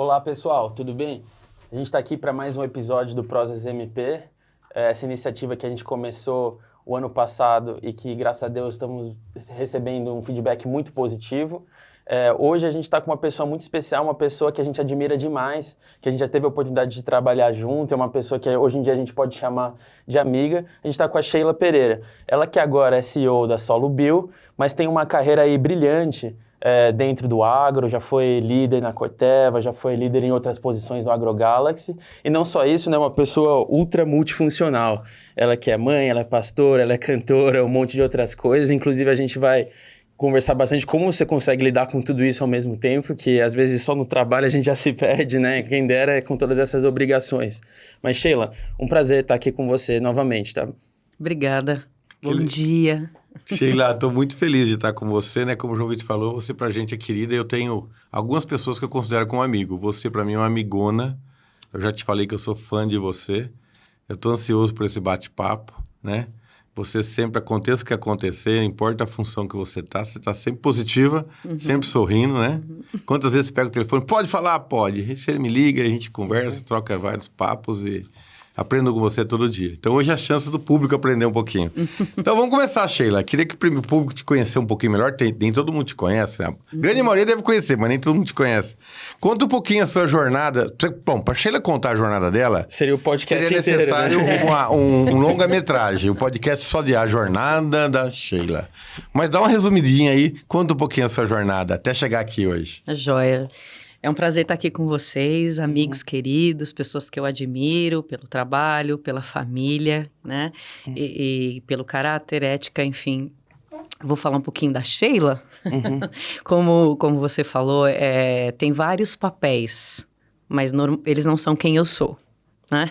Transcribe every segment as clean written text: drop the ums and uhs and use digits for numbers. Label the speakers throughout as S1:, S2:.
S1: Olá pessoal, tudo bem? A gente está aqui para mais um episódio do Prosas MP, essa iniciativa que a gente começou o ano passado e que, graças a Deus, estamos recebendo um feedback muito positivo. Hoje a gente está com uma pessoa muito especial, uma pessoa que a gente admira demais, que a gente já teve a oportunidade de trabalhar junto, é uma pessoa que hoje em dia a gente pode chamar de amiga. A gente está com a Sheila Pereira, ela que agora é CEO da Solo Bio, mas tem uma carreira aí brilhante dentro do agro, já foi líder na Corteva, já foi líder em outras posições no AgroGalaxy, e não só isso, né, uma pessoa ultra multifuncional. Ela que é mãe, ela é pastora, ela é cantora, um monte de outras coisas, inclusive a gente vai conversar bastante como você consegue lidar com tudo isso ao mesmo tempo, que às vezes só no trabalho a gente já se perde, né? Quem dera é com todas essas obrigações. Mas Sheila, um prazer estar aqui com você novamente, tá?
S2: Obrigada. Bom dia.
S3: Sheila, estou muito feliz de estar com você, né? Como o João Vitor falou, você pra gente é querida. Eu tenho algumas pessoas que eu considero como amigo. Você pra mim é uma amigona. Eu já te falei que eu sou fã de você. Eu estou ansioso por esse bate-papo, né? Você sempre, aconteça o que acontecer, importa a função que você está sempre positiva, sempre sorrindo, né? Quantas vezes você pega o telefone, pode falar? Pode. Você me liga, a gente conversa, troca vários papos e aprendo com você todo dia. Então, hoje é a chance do público aprender um pouquinho. Então, vamos começar, Sheila. Queria que o público te conhecer um pouquinho melhor. Nem todo mundo te conhece, né? A grande maioria deve conhecer, mas nem todo mundo te conhece. Conta um pouquinho a sua jornada. Bom, para a Sheila contar a jornada dela,
S1: seria o podcast
S3: seria necessário
S1: inteiro, né?
S3: um longa-metragem. O podcast só de A Jornada da Sheila. Mas dá uma resumidinha aí. Conta um pouquinho a sua jornada até chegar aqui hoje.
S2: Joia. É um prazer estar aqui com vocês, amigos queridos, pessoas que eu admiro pelo trabalho, pela família, né? E pelo caráter, ética, enfim. Vou falar um pouquinho da Sheila. Como você falou, tem vários papéis, mas eles não são quem eu sou. Né?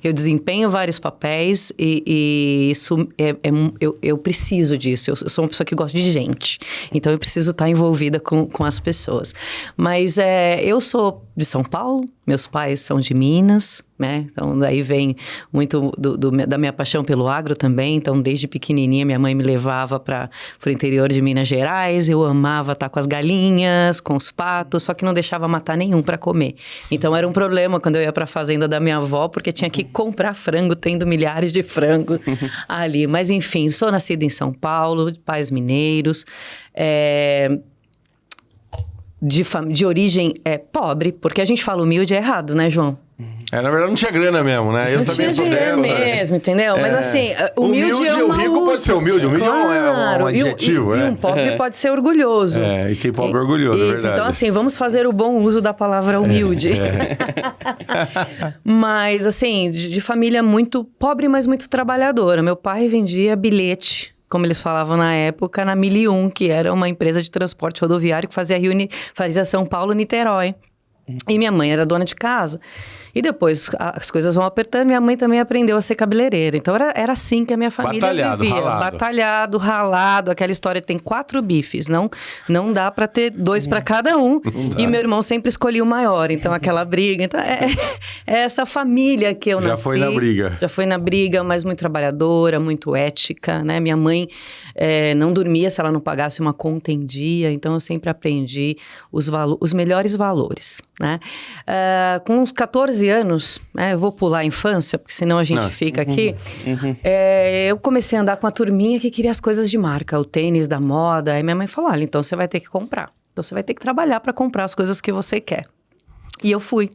S2: Eu desempenho vários papéis e isso eu preciso disso. Eu sou uma pessoa que gosta de gente, então eu preciso estar envolvida com as pessoas. Mas eu sou de São Paulo, meus pais são de Minas, né? Então daí vem muito da minha paixão pelo agro também. Então desde pequenininha minha mãe me levava para o interior de Minas Gerais. Eu amava estar com as galinhas, com os patos, só que não deixava matar nenhum para comer. Então era um problema quando eu ia para a fazenda da minha avó, porque tinha que comprar frango, tendo milhares de frangos ali. Mas enfim, sou nascida em São Paulo, de pais mineiros, de origem pobre, porque a gente fala humilde é errado, né, João?
S3: Na verdade não tinha grana mesmo, né? Eu
S2: não
S3: também
S2: tinha
S3: sou
S2: dinheiro
S3: dessa.
S2: mesmo, entendeu? Mas assim, humilde é
S3: o
S2: uma
S3: rico pode ser humilde, humilde
S2: claro.
S3: é um adjetivo,
S2: e um pobre pode ser orgulhoso.
S3: E tem pobre orgulhoso, é verdade.
S2: Então assim, vamos fazer o bom uso da palavra humilde. Mas assim, de família muito pobre, mas muito trabalhadora. Meu pai vendia bilhete, como eles falavam na época, na 1001, que era uma empresa de transporte rodoviário que fazia São Paulo-Niterói. E minha mãe era dona de casa. E depois as coisas vão apertando, minha mãe também aprendeu a ser cabeleireira. Então era assim que a minha família vivia. Batalhado, ralado. Aquela história tem 4 bifes. Não dá para ter 2 para cada um. E meu irmão sempre escolhia o maior. Então aquela briga. Então é essa família que eu nasci.
S3: Já foi na briga.
S2: Já foi na briga, mas muito trabalhadora, muito ética, né? Minha mãe não dormia se ela não pagasse uma conta em dia. Então eu sempre aprendi os melhores valores, né? Com uns 14 anos, eu vou pular a infância, porque senão a gente fica aqui. Eu comecei a andar com a turminha que queria as coisas de marca, o tênis da moda. Aí minha mãe falou, olha, então você vai ter que comprar. Então você vai ter que trabalhar para comprar as coisas que você quer. E eu fui.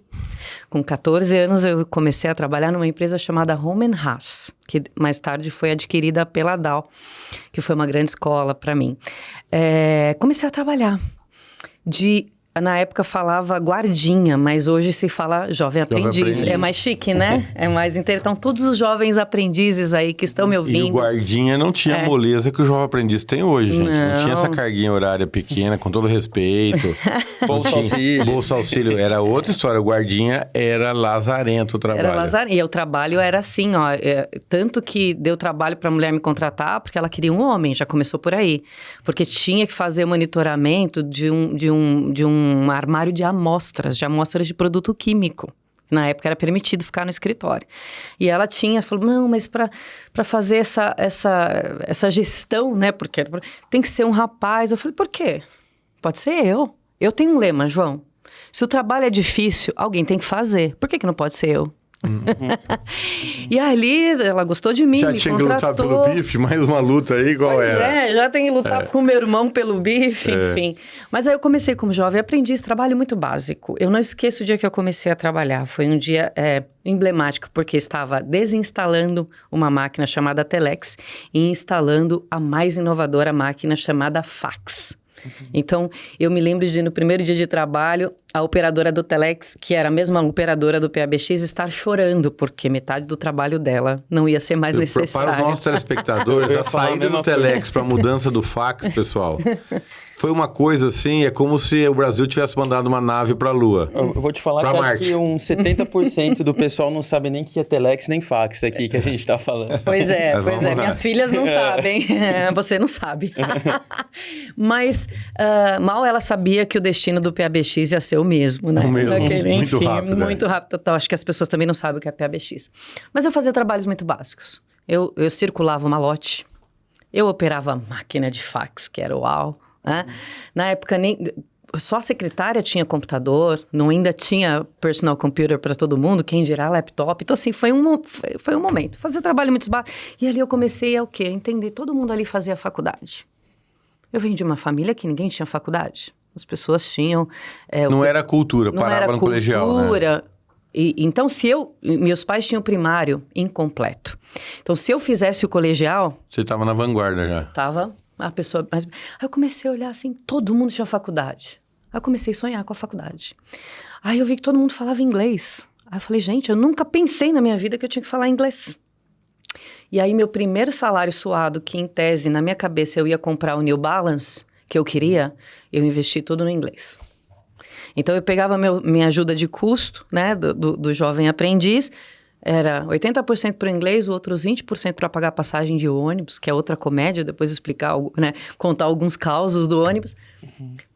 S2: Com 14 anos eu comecei a trabalhar numa empresa chamada Home & Haas, que mais tarde foi adquirida pela Dow, que foi uma grande escola para mim. Comecei a trabalhar na época falava guardinha, mas hoje se fala jovem aprendiz. É mais chique, né? É mais interessante. Então, todos os jovens aprendizes aí que estão me ouvindo...
S3: E o guardinha não tinha a moleza que o jovem aprendiz tem hoje, gente. Não tinha essa carguinha horária pequena, com todo respeito.
S1: Bolsa auxílio.
S3: Bolsa auxílio. Era outra história. O guardinha era lazarento o trabalho.
S2: Era lazarento. E o trabalho era assim, ó. Tanto que deu trabalho para a mulher me contratar, porque ela queria um homem. Já começou por aí. Porque tinha que fazer o monitoramento de um armário de amostras de produto químico. Na época era permitido ficar no escritório. E ela falou, não, mas para fazer essa gestão, né, porque tem que ser um rapaz. Eu falei, por quê? Pode ser eu. Eu tenho um lema, João. Se o trabalho é difícil, alguém tem que fazer. Por que não pode ser eu? E ali, ela gostou de mim,
S3: Já
S2: me
S3: tinha que
S2: contratou.
S3: lutar pelo bife, mais uma luta aí, qual
S2: Pois
S3: era?
S2: já tem que lutar com meu irmão pelo bife, enfim. Mas aí eu comecei como jovem aprendiz, trabalho muito básico. Eu não esqueço o dia que eu comecei a trabalhar. Foi um dia emblemático, porque estava desinstalando uma máquina chamada Telex e instalando a mais inovadora máquina chamada fax. Então, eu me lembro de, no primeiro dia de trabalho, a operadora do Telex, que era a mesma operadora do PABX, estar chorando, porque metade do trabalho dela não ia ser mais necessário.
S3: Para os nossos telespectadores, a saída do Telex para a mudança do fax, pessoal, foi uma coisa assim, é como se o Brasil tivesse mandado uma nave para a Lua.
S1: Eu vou te falar
S3: Pra
S1: que acho
S3: Marte.
S1: que uns 70% do pessoal não sabe nem o que é Telex nem fax aqui que a gente tá falando.
S2: Pois é,
S3: Vamos lá.
S2: minhas filhas não sabem, você não sabe. Mas mal ela sabia que o destino do PABX ia ser o mesmo, né?
S3: O mesmo, muito rápido,
S2: muito rápido. Então, acho que as pessoas também não sabem o que é PABX. Mas eu fazia trabalhos muito básicos. Eu circulava uma lote, eu operava máquina de fax, que era uau, né? Na época, só a secretária tinha computador, não ainda tinha personal computer para todo mundo, quem dirá laptop. Então, assim, foi um momento. Fazia trabalho muito básico. E ali eu comecei a o quê? Entender, todo mundo ali fazia faculdade. Eu venho de uma família que ninguém tinha faculdade. As pessoas tinham...
S3: Não era cultura,
S2: não
S3: parava
S2: era
S3: no colegial, né?
S2: cultura. Então, meus pais tinham primário incompleto. Então, se eu fizesse o colegial,
S3: Você estava na vanguarda já.
S2: tava a pessoa... Aí eu comecei a olhar assim, todo mundo tinha faculdade. Aí eu comecei a sonhar com a faculdade. Aí eu vi que todo mundo falava inglês. Aí eu falei, gente, eu nunca pensei na minha vida que eu tinha que falar inglês. E aí, meu primeiro salário suado, que em tese, na minha cabeça, eu ia comprar o New Balance, que eu queria, eu investi tudo no inglês. Então, eu pegava minha ajuda de custo, né, do jovem aprendiz, era 80% para o inglês, outros 20% para pagar a passagem de ônibus, que é outra comédia, depois explicar, né, contar alguns causos do ônibus.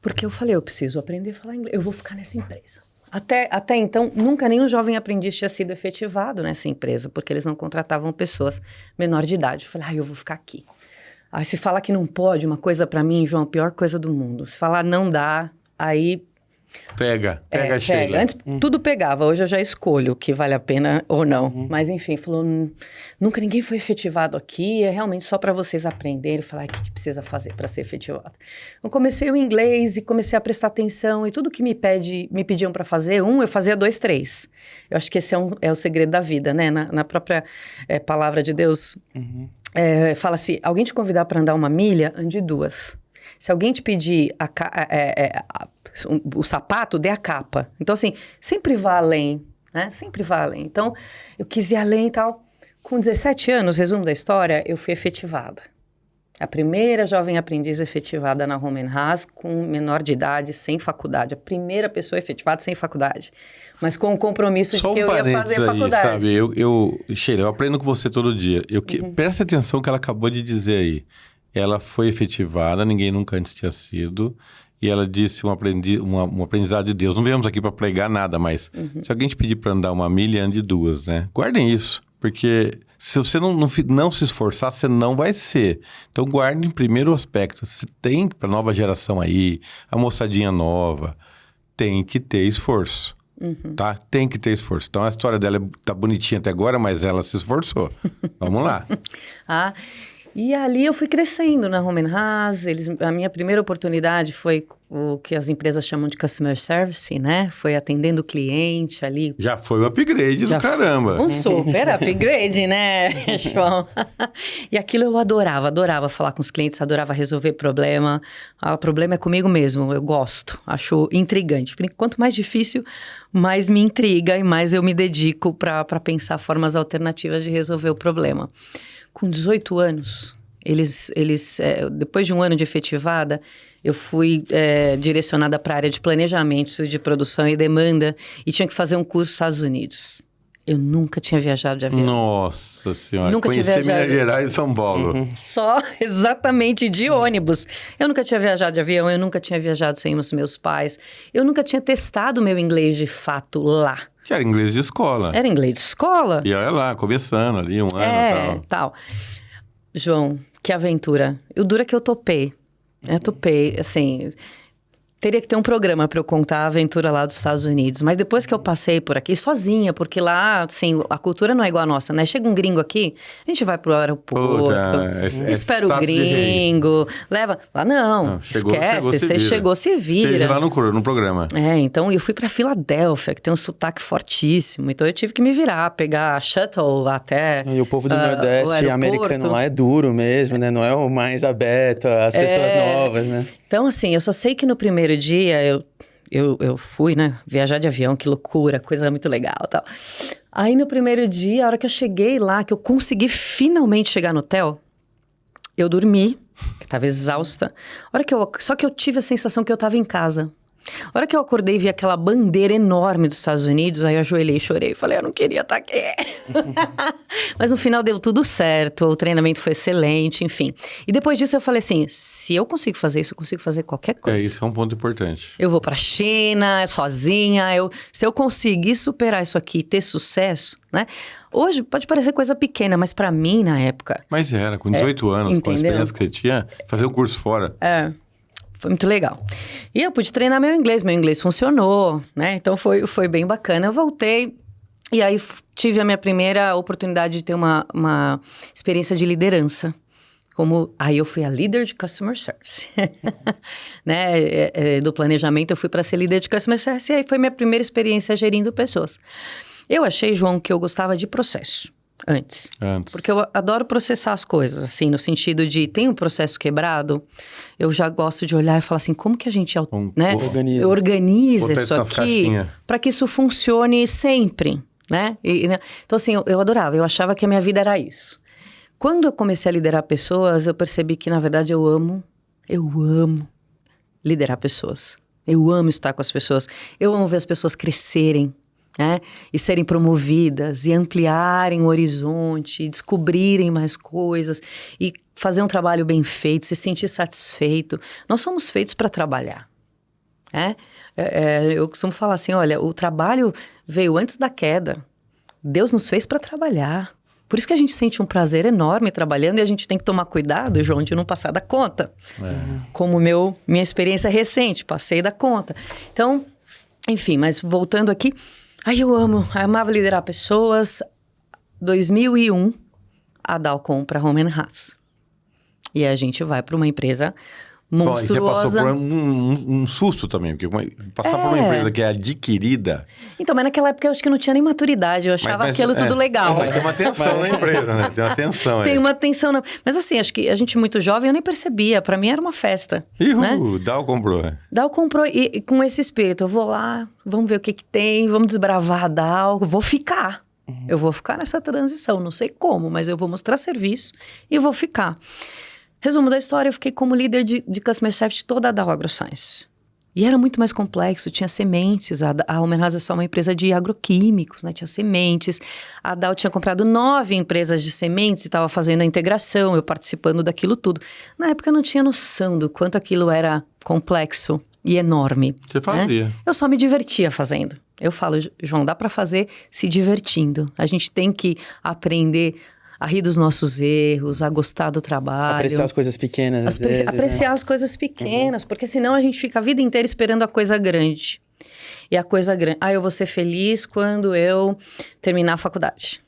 S2: Porque eu falei, eu preciso aprender a falar inglês, eu vou ficar nessa empresa. Até então, nunca nenhum jovem aprendiz tinha sido efetivado nessa empresa, porque eles não contratavam pessoas menor de idade. Eu falei, eu vou ficar aqui. Aí se falar que não pode, uma coisa pra mim, João, a pior coisa do mundo. Se falar não dá, aí...
S3: Pega, Sheila.
S2: Antes tudo pegava, hoje eu já escolho o que vale a pena ou não. Mas enfim, falou, nunca ninguém foi efetivado aqui, é realmente só para vocês aprenderem, falar o que precisa fazer para ser efetivado. Eu comecei o inglês e comecei a prestar atenção e tudo que me pediam para fazer, eu fazia 2, 3. Eu acho que esse é o segredo da vida, né? Na própria palavra de Deus, fala assim, alguém te convidar para andar 1 milha, ande 2. Se alguém te pedir o sapato, dê a capa. Então, assim, sempre vá além, né? Sempre vá além. Então, eu quis ir além e tal. Com 17 anos, resumo da história, eu fui efetivada. A primeira jovem aprendiz efetivada na Roman Haas, com menor de idade, sem faculdade. A primeira pessoa efetivada sem faculdade. Mas com o compromisso de que eu ia fazer a faculdade.
S3: Sabe? Sheila, eu aprendo com você todo dia. Presta atenção no que ela acabou de dizer aí. Ela foi efetivada, ninguém nunca antes tinha sido, e ela disse um aprendizado de Deus. Não viemos aqui para pregar nada, mas se alguém te pedir para andar 1 milha, ande 2, né? Guardem isso, porque se você não se esforçar, você não vai ser. Então guardem primeiro o aspecto. Se tem para nova geração aí, a moçadinha nova, tem que ter esforço. Tá? Tem que ter esforço. Então a história dela tá bonitinha até agora, mas ela se esforçou. Vamos lá.
S2: E ali eu fui crescendo na Roman Haas. A minha primeira oportunidade foi o que as empresas chamam de customer service, né? Foi atendendo o cliente ali.
S3: Já foi um upgrade do caramba.
S2: Um super upgrade, né, João? E aquilo eu adorava falar com os clientes, adorava resolver problema. O problema é comigo mesmo, eu gosto, acho intrigante. Quanto mais difícil, mais me intriga e mais eu me dedico para pensar formas alternativas de resolver o problema. Com 18 anos, depois de 1 ano de efetivada, eu fui direcionada para a área de planejamento, de produção e demanda, e tinha que fazer um curso nos Estados Unidos. Eu nunca tinha viajado de avião.
S3: Nossa Senhora,
S2: Nunca tinha
S3: conheci
S2: viajado.
S3: Minas Gerais e São Paulo.
S2: Só exatamente de ônibus. Eu nunca tinha viajado de avião, eu nunca tinha viajado sem os meus pais. Eu nunca tinha testado meu inglês de fato lá.
S3: Que era inglês de escola.
S2: Era inglês de escola.
S3: E olha lá, começando ali, 1 ano e
S2: tal. João, que aventura. O duro é que eu topei. Eu topei, assim... Teria que ter um programa para eu contar a aventura lá dos Estados Unidos. Mas depois que eu passei por aqui, sozinha, porque lá, assim, a cultura não é igual a nossa, né? Chega um gringo aqui, a gente vai pro aeroporto, espera o gringo, leva... Lá não, esquece, você chegou, se vira.
S3: Esteve lá no programa.
S2: Então eu fui pra Filadélfia, que tem um sotaque fortíssimo. Então eu tive que me virar, pegar shuttle até
S1: E o povo do Nordeste americano lá é duro mesmo, né? Não é o mais aberto às pessoas novas, né?
S2: Então, assim, eu só sei que no primeiro dia eu fui, né, viajar de avião, que loucura, coisa muito legal e tal. Aí no primeiro dia, a hora que eu cheguei lá, que eu consegui finalmente chegar no hotel, eu dormi, que tava exausta. Só que eu tive a sensação que eu tava em casa. A hora que eu acordei e vi aquela bandeira enorme dos Estados Unidos, aí eu ajoelhei e chorei. Falei, eu não queria estar aqui. Mas no final deu tudo certo, o treinamento foi excelente, enfim. E depois disso eu falei assim, se eu consigo fazer isso, eu consigo fazer qualquer coisa.
S3: Isso é um ponto importante.
S2: Eu vou pra China, sozinha, se eu conseguir superar isso aqui e ter sucesso, né? Hoje pode parecer coisa pequena, mas pra mim, na época...
S3: Mas era, com 18 anos,
S2: entendeu?
S3: Com a experiência que você tinha, fazer o curso fora.
S2: Foi muito legal. E eu pude treinar meu inglês funcionou, né? Então foi bem bacana. Eu voltei e aí tive a minha primeira oportunidade de ter uma experiência de liderança. Aí eu fui a líder de Customer Service. Né? Do planejamento eu fui para ser líder de Customer Service e aí foi minha primeira experiência gerindo pessoas. Eu achei, João, que eu gostava de processo. Antes. Porque eu adoro processar as coisas, assim, no sentido de, tem um processo quebrado, eu já gosto de olhar e falar assim, como que a gente organiza isso aqui para que isso funcione sempre, né? Então, assim, eu adorava, eu achava que a minha vida era isso. Quando eu comecei a liderar pessoas, eu percebi que, na verdade, eu amo liderar pessoas. Eu amo estar com as pessoas, eu amo ver as pessoas crescerem, né? E serem promovidas, e ampliarem o horizonte, e descobrirem mais coisas, e fazer um trabalho bem feito, se sentir satisfeito. Nós somos feitos para trabalhar, né? Eu costumo falar assim, olha, o trabalho veio antes da queda. Deus nos fez para trabalhar. Por isso que a gente sente um prazer enorme trabalhando e a gente tem que tomar cuidado, João, de não passar da conta. Como minha experiência recente, passei da conta. Então, enfim, mas voltando aqui... Aí eu amava liderar pessoas. 2001, a Dow compra a Home & Haas. E a gente vai para uma empresa monstruosa.
S3: Bom, você passou por um susto também, porque passar por uma empresa que é adquirida...
S2: Então, mas naquela época eu acho que eu não tinha nem maturidade, eu achava aquilo tudo legal.
S3: Mas tem uma tensão na empresa, né? Tem uma tensão aí.
S2: Tem uma tensão. Mas assim, acho que a gente muito jovem, eu nem percebia. Pra mim era uma festa. Né?
S3: Dow comprou.
S2: Dow comprou e com esse espírito, eu vou lá, vamos ver o que tem, vamos desbravar a Dow, vou ficar. Eu vou ficar nessa transição, não sei como, mas eu vou mostrar serviço e vou ficar. Resumo da história, eu fiquei como líder de Customer Service toda a Dow AgroScience. E era muito mais complexo, tinha sementes, a Home & Haas é só uma empresa de agroquímicos, né? Tinha sementes, a Dow tinha comprado 9 empresas de sementes e estava fazendo a integração, eu participando daquilo tudo. Na época eu não tinha noção do quanto aquilo era complexo e enorme.
S3: Você fazia.
S2: Né? Eu só me divertia fazendo. Eu falo, João, dá para fazer se divertindo. A gente tem que aprender a rir dos nossos erros, a gostar do trabalho.
S1: Apreciar as coisas pequenas, às vezes.
S2: Apreciar as coisas pequenas, porque senão a gente fica a vida inteira esperando a coisa grande. E a coisa grande... eu vou ser feliz quando eu terminar a faculdade.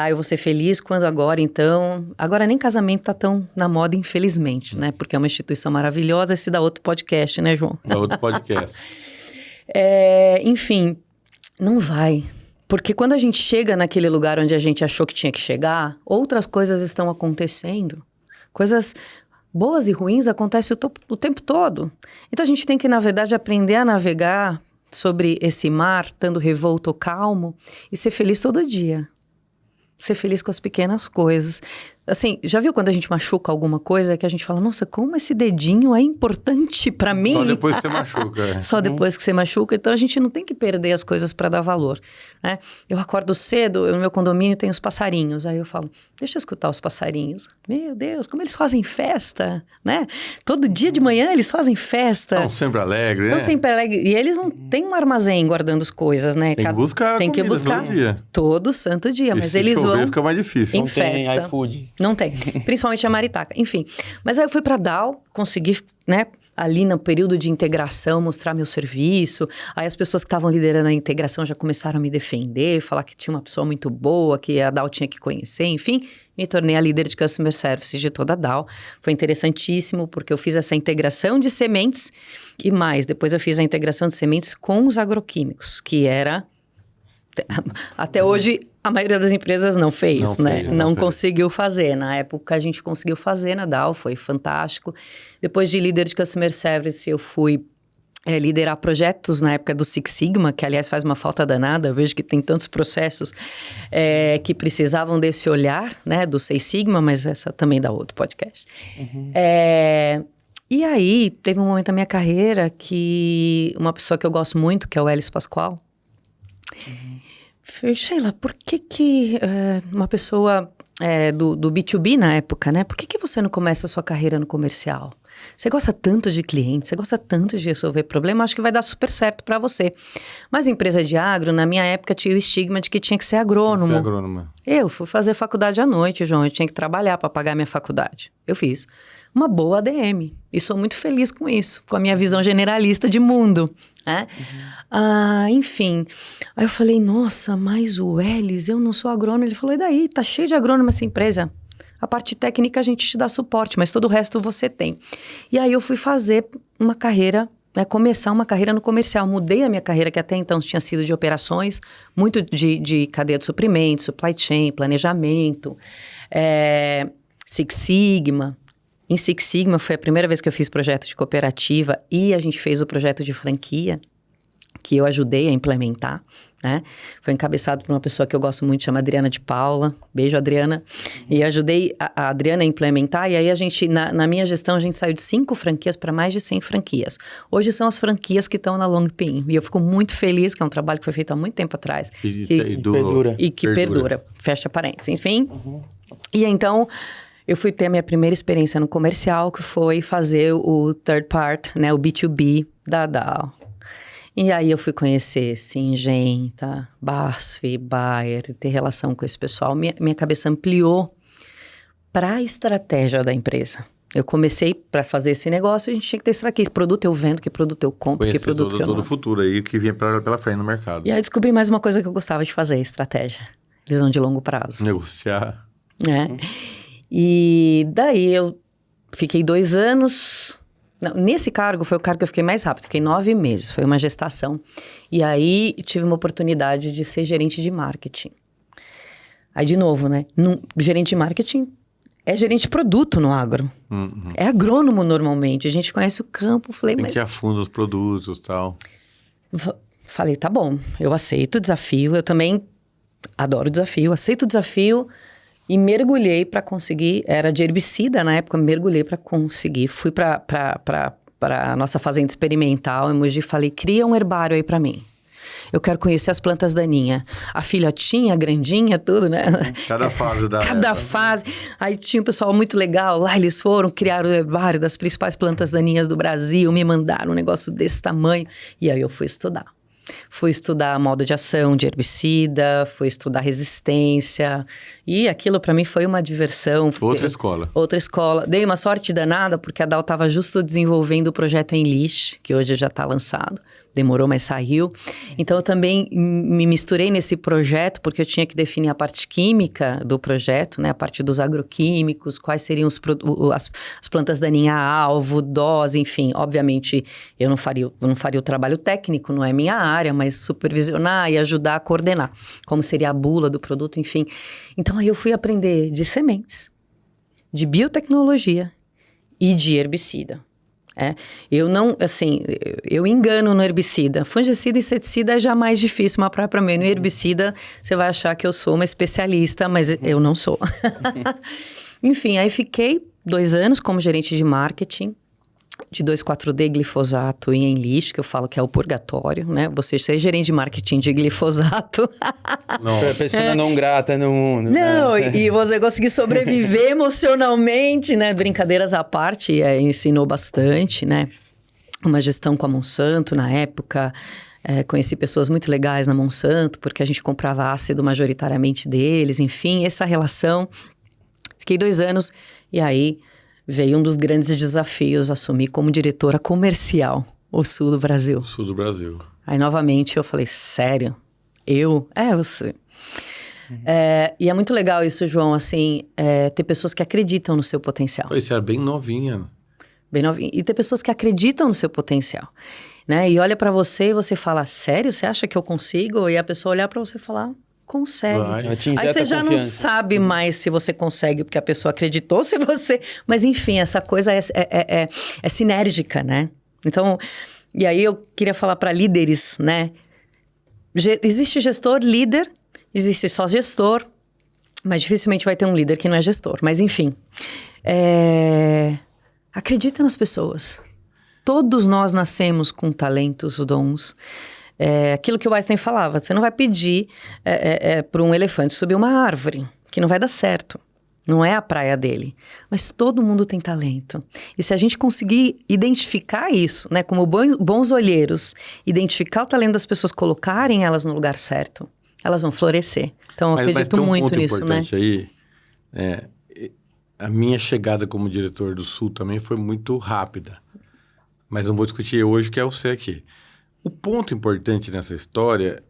S2: Eu vou ser feliz quando agora, então... Agora nem casamento tá tão na moda, infelizmente, né? Porque é uma instituição maravilhosa, esse dá outro podcast, né, João?
S3: Dá outro podcast.
S2: Enfim, não vai... Porque quando a gente chega naquele lugar onde a gente achou que tinha que chegar, outras coisas estão acontecendo. Coisas boas e ruins acontecem o tempo todo. Então a gente tem que, na verdade, aprender a navegar sobre esse mar, estando revolto ou calmo, e ser feliz todo dia. Ser feliz com as pequenas coisas. Assim, já viu quando a gente machuca alguma coisa que a gente fala, nossa, como esse dedinho é importante pra mim?
S3: Só depois que você machuca.
S2: Só depois que você machuca. Então, a gente não tem que perder as coisas pra dar valor, né? Eu acordo cedo, no meu condomínio tem os passarinhos. Aí eu falo, deixa eu escutar os passarinhos. Meu Deus, como eles fazem festa, né? Todo dia de manhã eles fazem festa.
S3: Estão sempre alegres, né?
S2: Estão sempre alegres. E eles não têm um armazém guardando as coisas, né?
S3: Tem que buscar
S2: todo dia.
S3: Todo
S2: Mas eles
S3: chover,
S2: vão
S3: fica mais difícil.
S2: em
S1: Não
S2: festa.
S1: tem iFood.
S2: Não tem. Principalmente a maritaca. Enfim. Mas aí eu fui para a Dow, consegui, né? Ali no período de integração, mostrar meu serviço. Aí as pessoas que estavam liderando a integração já começaram a me defender, falar que tinha uma pessoa muito boa, que a Dow tinha que conhecer, enfim. Me tornei a líder de Customer Service de toda a Dow. Foi interessantíssimo, porque eu fiz essa integração de sementes e mais. Depois eu fiz a integração de sementes com os agroquímicos, que era... Até hoje, a maioria das empresas não fez, né? Não conseguiu fazer. Na época, a gente conseguiu fazer na Dow, foi fantástico. Depois de líder de Customer Service, eu fui liderar projetos na época do Six Sigma, que, aliás, faz uma falta danada. Eu vejo que tem tantos processos que precisavam desse olhar, né? Do Seis Sigma, mas essa também dá outro podcast. E aí, teve um momento da minha carreira que uma pessoa que eu gosto muito, que é o Elis Pascoal, Sheila, por que uma pessoa do B2B na época, né? Por que você não começa a sua carreira no comercial? Você gosta tanto de clientes, você gosta tanto de resolver problema, acho que vai dar super certo para você. Mas empresa de agro, na minha época, tinha o estigma de que tinha que ser agrônomo. Eu fui fazer faculdade à noite, João, eu tinha que trabalhar para pagar minha faculdade. Eu fiz uma boa ADM e sou muito feliz com isso, com a minha visão generalista de mundo, né? Enfim, aí eu falei, nossa, mas o Elis, eu não sou agrônomo. Ele falou, e daí? Tá cheio de agrônomo essa empresa. A parte técnica a gente te dá suporte, mas todo o resto você tem. E aí eu fui fazer uma carreira, começar uma carreira no comercial. Mudei a minha carreira, que até então tinha sido de operações, muito de cadeia de suprimentos, supply chain, planejamento, Six Sigma. Em Six Sigma foi a primeira vez que eu fiz projeto de cooperativa e a gente fez o projeto de franquia, que eu ajudei a implementar, né? Foi encabeçado por uma pessoa que eu gosto muito, chama Adriana de Paula. Beijo, Adriana. E ajudei a Adriana a implementar. E aí a gente, na minha gestão, a gente saiu de 5 franquias para mais de 100 franquias. Hoje são as franquias que estão na Longpin. E eu fico muito feliz, que é um trabalho que foi feito há muito tempo atrás.
S3: E perdura.
S2: E que perdura. Fecha parênteses. Enfim. E então... eu fui ter a minha primeira experiência no comercial, que foi fazer o third part, né, o B2B da Dow. E aí eu fui conhecer Syngenta, BASF, Bayer, ter relação com esse pessoal. Minha cabeça ampliou para a estratégia da empresa. Eu comecei para fazer esse negócio, a gente tinha que ter estratégia. Que produto eu vendo, que produto eu compro,
S3: conhecer
S2: que produto que eu não.
S3: todo o futuro aí que vinha pela frente no mercado.
S2: E aí descobri mais uma coisa que eu gostava de fazer, estratégia. Visão de longo prazo.
S3: Negociar.
S2: E daí eu fiquei 2 anos... Não, nesse cargo foi o cargo que eu fiquei mais rápido. Fiquei 9 meses, foi uma gestação. E aí tive uma oportunidade de ser gerente de marketing. Aí de novo, né? Gerente de marketing é gerente de produto no agro. É agrônomo normalmente. A gente conhece o campo. Falei,
S3: tem que ir a fundo os produtos e tal.
S2: Falei, tá bom, eu aceito o desafio. Eu também adoro desafio, aceito o desafio. E mergulhei para conseguir, era de herbicida na época, mergulhei para conseguir. Fui para a nossa fazenda experimental em Mogi e falei, cria um herbário aí para mim. Eu quero conhecer as plantas daninhas. A filhotinha, a grandinha, tudo, né?
S3: Cada fase da...
S2: Cada fase. Aí tinha um pessoal muito legal lá, eles foram, criaram o herbário das principais plantas daninhas do Brasil, me mandaram um negócio desse tamanho. E aí eu fui estudar. Fui estudar modo de ação de herbicida, fui estudar resistência. E aquilo para mim foi uma diversão. Outra escola. Dei uma sorte danada, porque a Dow estava justo desenvolvendo o projeto Enlist, que hoje já está lançado. Demorou, mas saiu. Então, eu também me misturei nesse projeto, porque eu tinha que definir a parte química do projeto, né? A parte dos agroquímicos, quais seriam as plantas daninhas-alvo, dose, enfim. Obviamente, eu não faria o trabalho técnico, não é minha área, mas supervisionar e ajudar a coordenar. Como seria a bula do produto, enfim. Então, aí eu fui aprender de sementes, de biotecnologia e de herbicida. Eu não, assim, eu engano no herbicida. Fungicida e inseticida é já mais difícil, mas para mim, no herbicida, você vai achar que eu sou uma especialista, mas eu não sou. Enfim, aí fiquei 2 anos como gerente de marketing de 2,4-D, glifosato e Enlist, que eu falo que é o purgatório, né? Você ser gerente de marketing de glifosato.
S1: Pessoa não grata no mundo.
S2: Não, e você conseguir sobreviver emocionalmente, né? Brincadeiras à parte, ensinou bastante, né? Uma gestão com a Monsanto na época. Conheci pessoas muito legais na Monsanto, porque a gente comprava ácido majoritariamente deles. Enfim, essa relação Fiquei 2 anos e aí veio um dos grandes desafios, assumir como diretora comercial o sul do Brasil.
S3: O sul do Brasil.
S2: Aí, novamente, eu falei, sério? Eu? Você. E é muito legal isso, João, assim, ter pessoas que acreditam no seu potencial.
S3: Você era bem novinha.
S2: Bem novinha. E ter pessoas que acreditam no seu potencial, né? E olha pra você e você fala, sério? Você acha que eu consigo? E a pessoa olhar pra você e falar, consegue. Aí você já não sabe mais se você consegue, porque a pessoa acreditou, se você... Mas, enfim, essa coisa é sinérgica, né? Então, e aí eu queria falar para líderes, né? Existe gestor, líder, existe só gestor, mas dificilmente vai ter um líder que não é gestor. Mas, enfim, acredita nas pessoas. Todos nós nascemos com talentos, dons. Aquilo que o Einstein falava, você não vai pedir para um elefante subir uma árvore, que não vai dar certo. Não é a praia dele. Mas todo mundo tem talento. E se a gente conseguir identificar isso, né, como bons olheiros, identificar o talento das pessoas, colocarem elas no lugar certo, elas vão florescer. Então, eu acredito muito nisso, né?
S3: Aí, a minha chegada como diretor do Sul também foi muito rápida. Mas não vou discutir hoje, que é você aqui. O ponto importante nessa história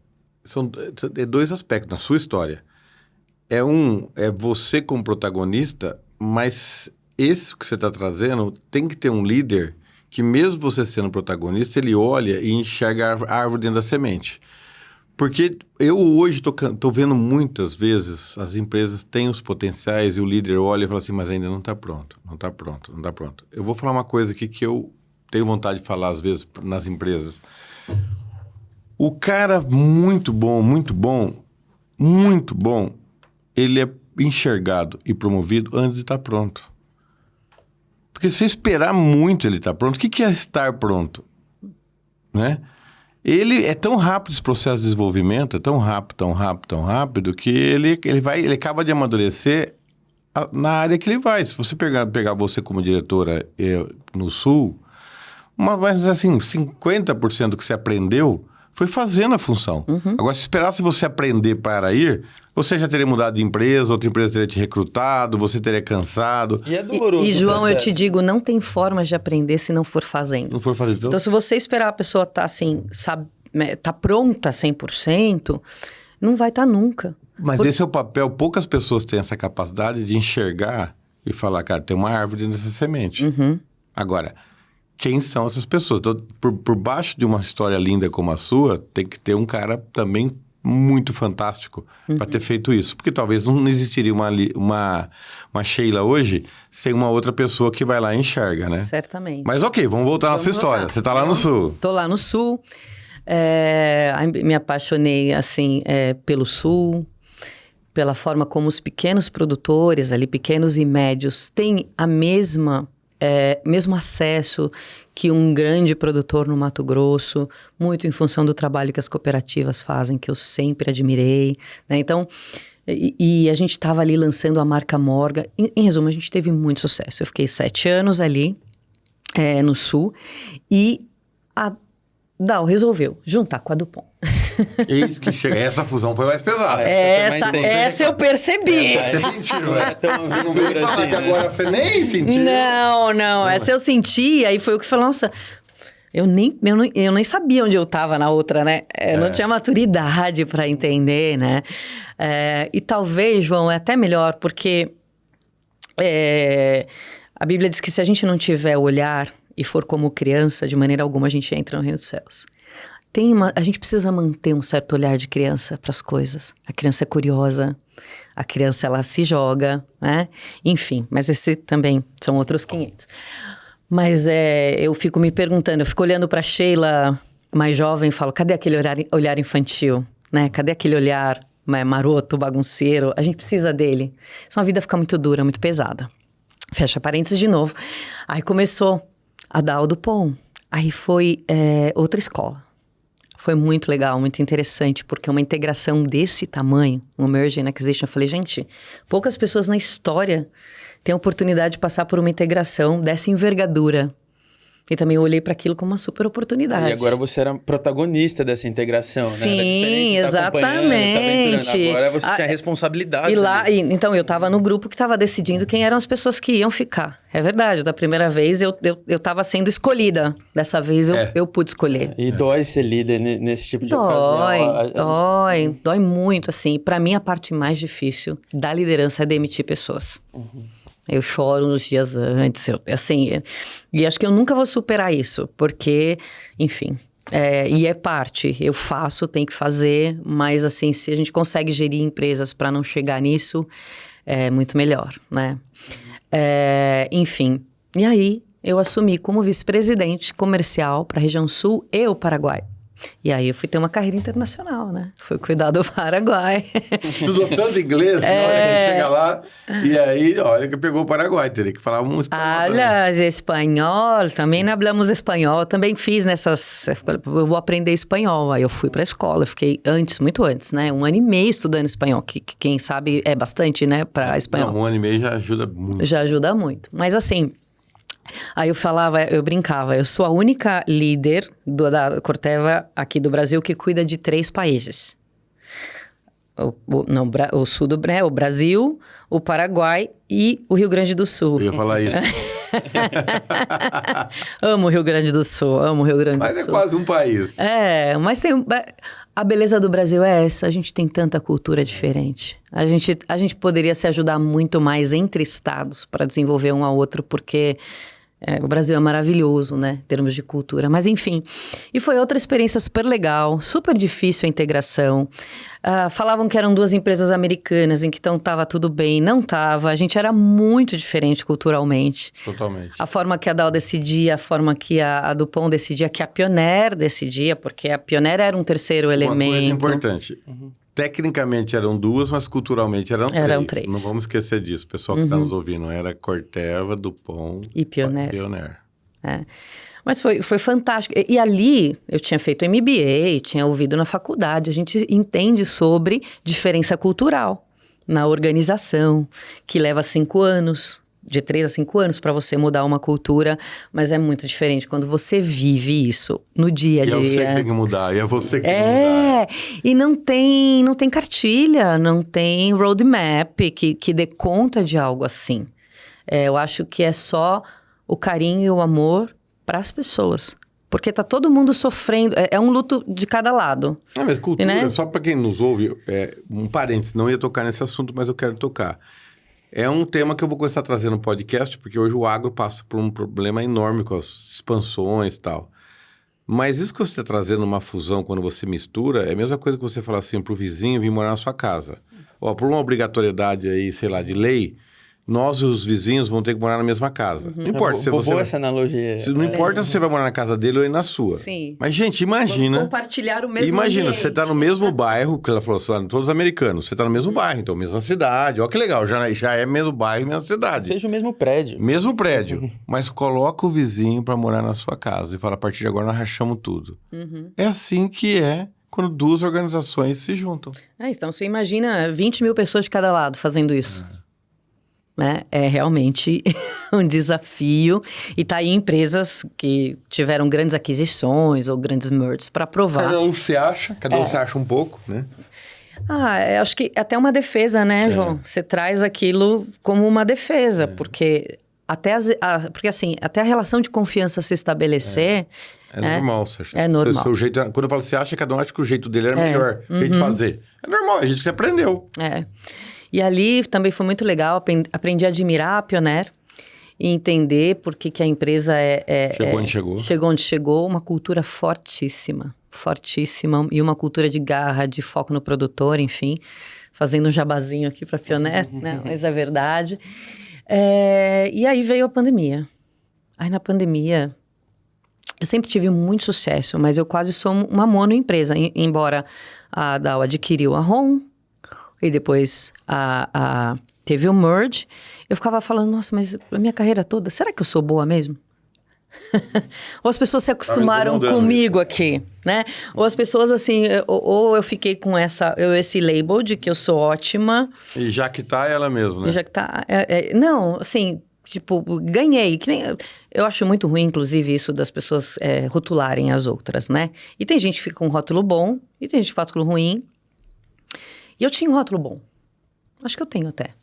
S3: são 2 aspectos na sua história. É você como protagonista, mas esse que você está trazendo tem que ter um líder que, mesmo você sendo protagonista, ele olha e enxerga a árvore dentro da semente. Porque eu hoje estou vendo muitas vezes as empresas têm os potenciais e o líder olha e fala assim, mas ainda não está pronto, não está pronto, não está pronto. Eu vou falar uma coisa aqui que eu tenho vontade de falar às vezes nas empresas. O cara muito bom, ele é enxergado e promovido antes de estar pronto. Porque se esperar muito ele estar pronto, o que é estar pronto? Né? Ele é tão rápido esse processo de desenvolvimento, é tão rápido, que ele acaba de amadurecer na área que ele vai. Se você pegar você como diretora no Sul, mas assim, 50% do que você aprendeu foi fazendo a função. Uhum. Agora, se esperasse você aprender para ir, você já teria mudado de empresa, outra empresa teria te recrutado, você teria cansado.
S1: E é doloroso.
S2: E João, eu te digo, não tem forma de aprender se não for fazendo.
S3: Não for fazendo.
S2: Então, se você esperar a pessoa estar assim, tá pronta 100%, não vai estar nunca.
S3: Mas esse é o papel, poucas pessoas têm essa capacidade de enxergar e falar, cara, tem uma árvore nessa semente.
S2: Uhum.
S3: Agora, quem são essas pessoas? Então, por baixo de uma história linda como a sua, tem que ter um cara também muito fantástico para ter feito isso. Porque talvez não existiria uma Sheila hoje sem uma outra pessoa que vai lá e enxerga, né?
S2: Certamente.
S3: Mas ok, vamos voltar na sua história. Você está lá no Sul.
S2: Estou lá no Sul. Me apaixonei, assim, pelo Sul, pela forma como os pequenos produtores ali, pequenos e médios, têm a mesmo acesso que um grande produtor no Mato Grosso, muito em função do trabalho que as cooperativas fazem, que eu sempre admirei, né? Então, e a gente estava ali lançando a marca Morga. Em resumo, a gente teve muito sucesso. Eu fiquei 7 anos ali no Sul e a Dow resolveu juntar com a DuPont.
S3: Eis que chega. Essa fusão foi mais pesada.
S2: Essa eu percebi.
S3: Você sentiu,
S1: não é tão aventura assim,
S3: que agora você nem sentiu.
S2: Não. Essa eu senti, aí foi o que falou, nossa, eu nem sabia onde eu estava na outra, né? Eu não tinha maturidade para entender, né? E talvez, João, é até melhor, porque a Bíblia diz que se a gente não tiver olhar e for como criança, de maneira alguma a gente entra no reino dos céus. A gente precisa manter um certo olhar de criança para as coisas. A criança é curiosa, a criança ela se joga, né? Enfim, mas esse também são outros 500. Mas eu fico me perguntando, eu fico olhando para Sheila mais jovem e falo, cadê aquele olhar infantil, né? Cadê aquele olhar maroto, bagunceiro? A gente precisa dele. Senão a vida fica muito dura, muito pesada. Fecha parênteses de novo. Aí começou a dar o DuPont. Aí foi outra escola. Foi muito legal, muito interessante, porque uma integração desse tamanho, um Merger and Acquisition, eu falei, gente, poucas pessoas na história têm a oportunidade de passar por uma integração dessa envergadura. E também eu olhei para aquilo como uma super oportunidade.
S1: E agora você era protagonista dessa integração,
S2: Sim,
S1: né? Era diferente de estar
S2: exatamente.
S1: se aventurando. Agora você tinha responsabilidade.
S2: E lá, então, eu estava no grupo que estava decidindo quem eram as pessoas que iam ficar. É verdade, da primeira vez eu estava sendo escolhida. Dessa vez eu pude escolher.
S1: E dói ser líder nesse tipo de ocasião.
S2: Dói muito, assim. Para mim, a parte mais difícil da liderança é demitir pessoas. Eu choro nos dias antes, e acho que eu nunca vou superar isso, porque, enfim, e é parte, eu faço, tenho que fazer, mas assim, se a gente consegue gerir empresas para não chegar nisso, é muito melhor, né? Enfim, e aí eu assumi como vice-presidente comercial para a região sul e o Paraguai. E aí eu fui ter uma carreira internacional, né? Fui cuidar do Paraguai.
S3: Estudou tanto inglês, né? Olha que chega lá, e aí, olha que pegou o Paraguai, teria que falar um espanhol.
S2: Hablas espanhol, também hablamos espanhol, também fiz eu vou aprender espanhol, aí eu fui pra escola, eu fiquei muito antes, né? 1 ano e meio estudando espanhol, que quem sabe é bastante, né, pra espanhol.
S3: Não, 1 ano e meio já ajuda muito.
S2: Já ajuda muito, mas assim... Aí eu brincava, eu sou a única líder da Corteva aqui do Brasil que cuida de 3 países. O sul o Brasil, o Paraguai e o Rio Grande do Sul.
S3: Eu ia falar isso.
S2: Amo o Rio Grande do Sul,
S3: Mas é quase um país.
S2: Mas a beleza do Brasil é essa, a gente tem tanta cultura diferente. A gente poderia se ajudar muito mais entre estados para desenvolver um ao outro, porque o Brasil é maravilhoso, né, em termos de cultura. Mas enfim, e foi outra experiência super legal, super difícil a integração. Falavam que eram 2 empresas americanas, em que então estava tudo bem, não estava. A gente era muito diferente culturalmente.
S3: Totalmente.
S2: A forma que a Dow decidia, a forma que a Dupont decidia, que a Pioneer decidia, porque a Pioneer era um terceiro elemento.
S3: Uma coisa importante. Tecnicamente eram 2, mas culturalmente eram 3.
S2: Eram 3.
S3: Não vamos esquecer disso. O pessoal que está nos ouvindo era Corteva, Dupont
S2: e Pioneer. Mas foi fantástico. E ali eu tinha feito MBA, tinha ouvido na faculdade. A gente entende sobre diferença cultural na organização, que leva 5 anos. De 3 a 5 anos para você mudar uma cultura, mas é muito diferente quando você vive isso no dia a dia.
S3: E é você que tem que mudar, e é você que tem que mudar.
S2: E não tem cartilha, não tem roadmap que dê conta de algo assim. Eu acho que é só o carinho e o amor para as pessoas. Porque tá todo mundo sofrendo, é um luto de cada lado.
S3: Mas cultura,
S2: né?
S3: Só para quem nos ouve, um parênteses, não ia tocar nesse assunto, mas eu quero tocar. É um tema que eu vou começar a trazer no podcast, porque hoje o agro passa por um problema enorme com as expansões e tal. Mas isso que você está trazendo uma fusão, quando você mistura, é a mesma coisa que você falar assim para o vizinho vir morar na sua casa. Por uma obrigatoriedade aí, sei lá, de lei, nós e os vizinhos vão ter que morar na mesma casa. Não importa se você...
S1: Boa essa analogia.
S3: Não importa se você vai morar na casa dele ou na sua.
S2: Sim.
S3: Mas, gente, imagina...
S2: Vamos compartilhar o mesmo
S3: Imagina,
S2: ambiente.
S3: você está no mesmo bairro, que ela falou assim, todos americanos, você está no mesmo bairro, então mesma cidade. Olha que legal, já é mesmo bairro, mesma cidade.
S1: Seja o mesmo prédio.
S3: Mesmo prédio. Mas coloca o vizinho para morar na sua casa e fala, a partir de agora nós rachamos tudo. É assim que é quando 2 organizações se juntam.
S2: Então, você imagina 20 mil pessoas de cada lado fazendo isso. Né? É realmente um desafio. E tá aí empresas que tiveram grandes aquisições ou grandes mergers para provar.
S3: Cada um se acha um pouco, né?
S2: Eu acho que até uma defesa, né, João? Você traz aquilo como uma defesa, porque até a relação de confiança se estabelecer...
S3: normal.
S2: É normal.
S3: Quando eu falo você acha, cada um acha que o jeito dele era melhor, o jeito de fazer. É normal, a gente aprendeu.
S2: E ali também foi muito legal, aprendi a admirar a Pioneer e entender por que a empresa
S3: chegou onde chegou.
S2: Chegou onde chegou, uma cultura fortíssima, e uma cultura de garra, de foco no produtor, enfim, fazendo um jabazinho aqui para a Pioneer, né? Mas é verdade. E aí veio a pandemia. Aí na pandemia, eu sempre tive muito sucesso, mas eu quase sou uma monoempresa, embora a Dow adquiriu a ROM, e depois teve o merge, eu ficava falando, nossa, mas a minha carreira toda, será que eu sou boa mesmo? Ou as pessoas se acostumaram comigo aqui, né? Ou as pessoas assim, ou eu fiquei com esse label de que eu sou ótima.
S3: E já que tá ela mesmo, né?
S2: E já que tá... não, assim, tipo, ganhei. Que nem, eu acho muito ruim, inclusive, isso das pessoas rotularem as outras, né? E tem gente que fica com um rótulo bom, e tem gente com rótulo ruim. E eu tinha um rótulo bom. Acho que eu tenho até.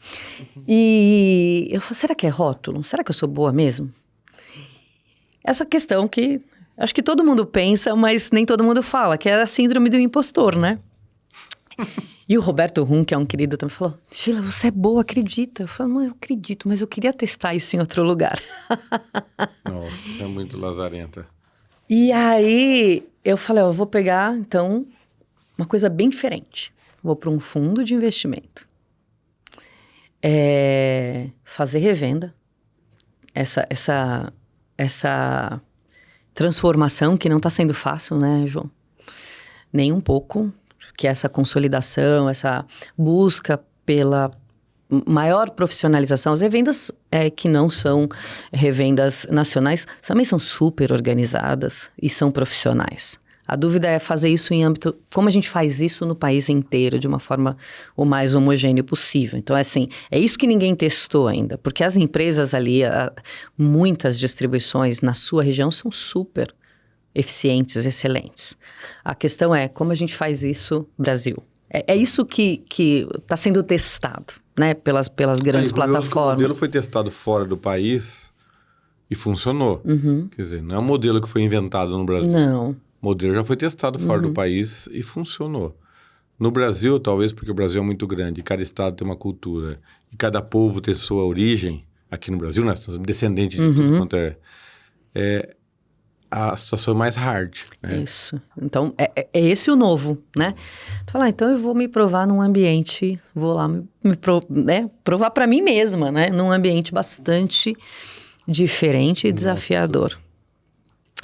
S2: E eu falei, será que é rótulo? Será que eu sou boa mesmo? Essa questão que acho que todo mundo pensa, mas nem todo mundo fala, que é a síndrome do impostor, né? E o Roberto Rum, que é um querido, também falou, Sheila, você é boa, acredita? Eu falei, eu acredito, mas eu queria testar isso em outro lugar.
S3: Nossa, é muito lazarenta.
S2: E aí, eu falei, eu vou pegar, então, uma coisa bem diferente. Vou para um fundo de investimento. Fazer revenda. Essa transformação que não está sendo fácil, né, João? Nem um pouco. Que essa consolidação, essa busca pela maior profissionalização. As revendas que não são revendas nacionais também são super organizadas e são profissionais. A dúvida é fazer isso em âmbito... Como a gente faz isso no país inteiro de uma forma o mais homogênea possível. Então, assim, é isso que ninguém testou ainda. Porque as empresas ali, muitas distribuições na sua região são super eficientes, excelentes. A questão é como a gente faz isso no Brasil. É isso que está sendo testado, né? Pelas grandes plataformas.
S3: O modelo foi testado fora do país e funcionou. Quer dizer, não é um modelo que foi inventado no Brasil.
S2: Não.
S3: O modelo já foi testado fora do país e funcionou. No Brasil, talvez porque o Brasil é muito grande, cada estado tem uma cultura, e cada povo tem sua origem, aqui no Brasil, nós somos descendentes de tudo quanto a situação mais hard, né?
S2: Isso. Então, é esse o novo, né? Tu fala, então eu vou me provar num ambiente, vou lá provar para mim mesma, né? Num ambiente bastante diferente e desafiador.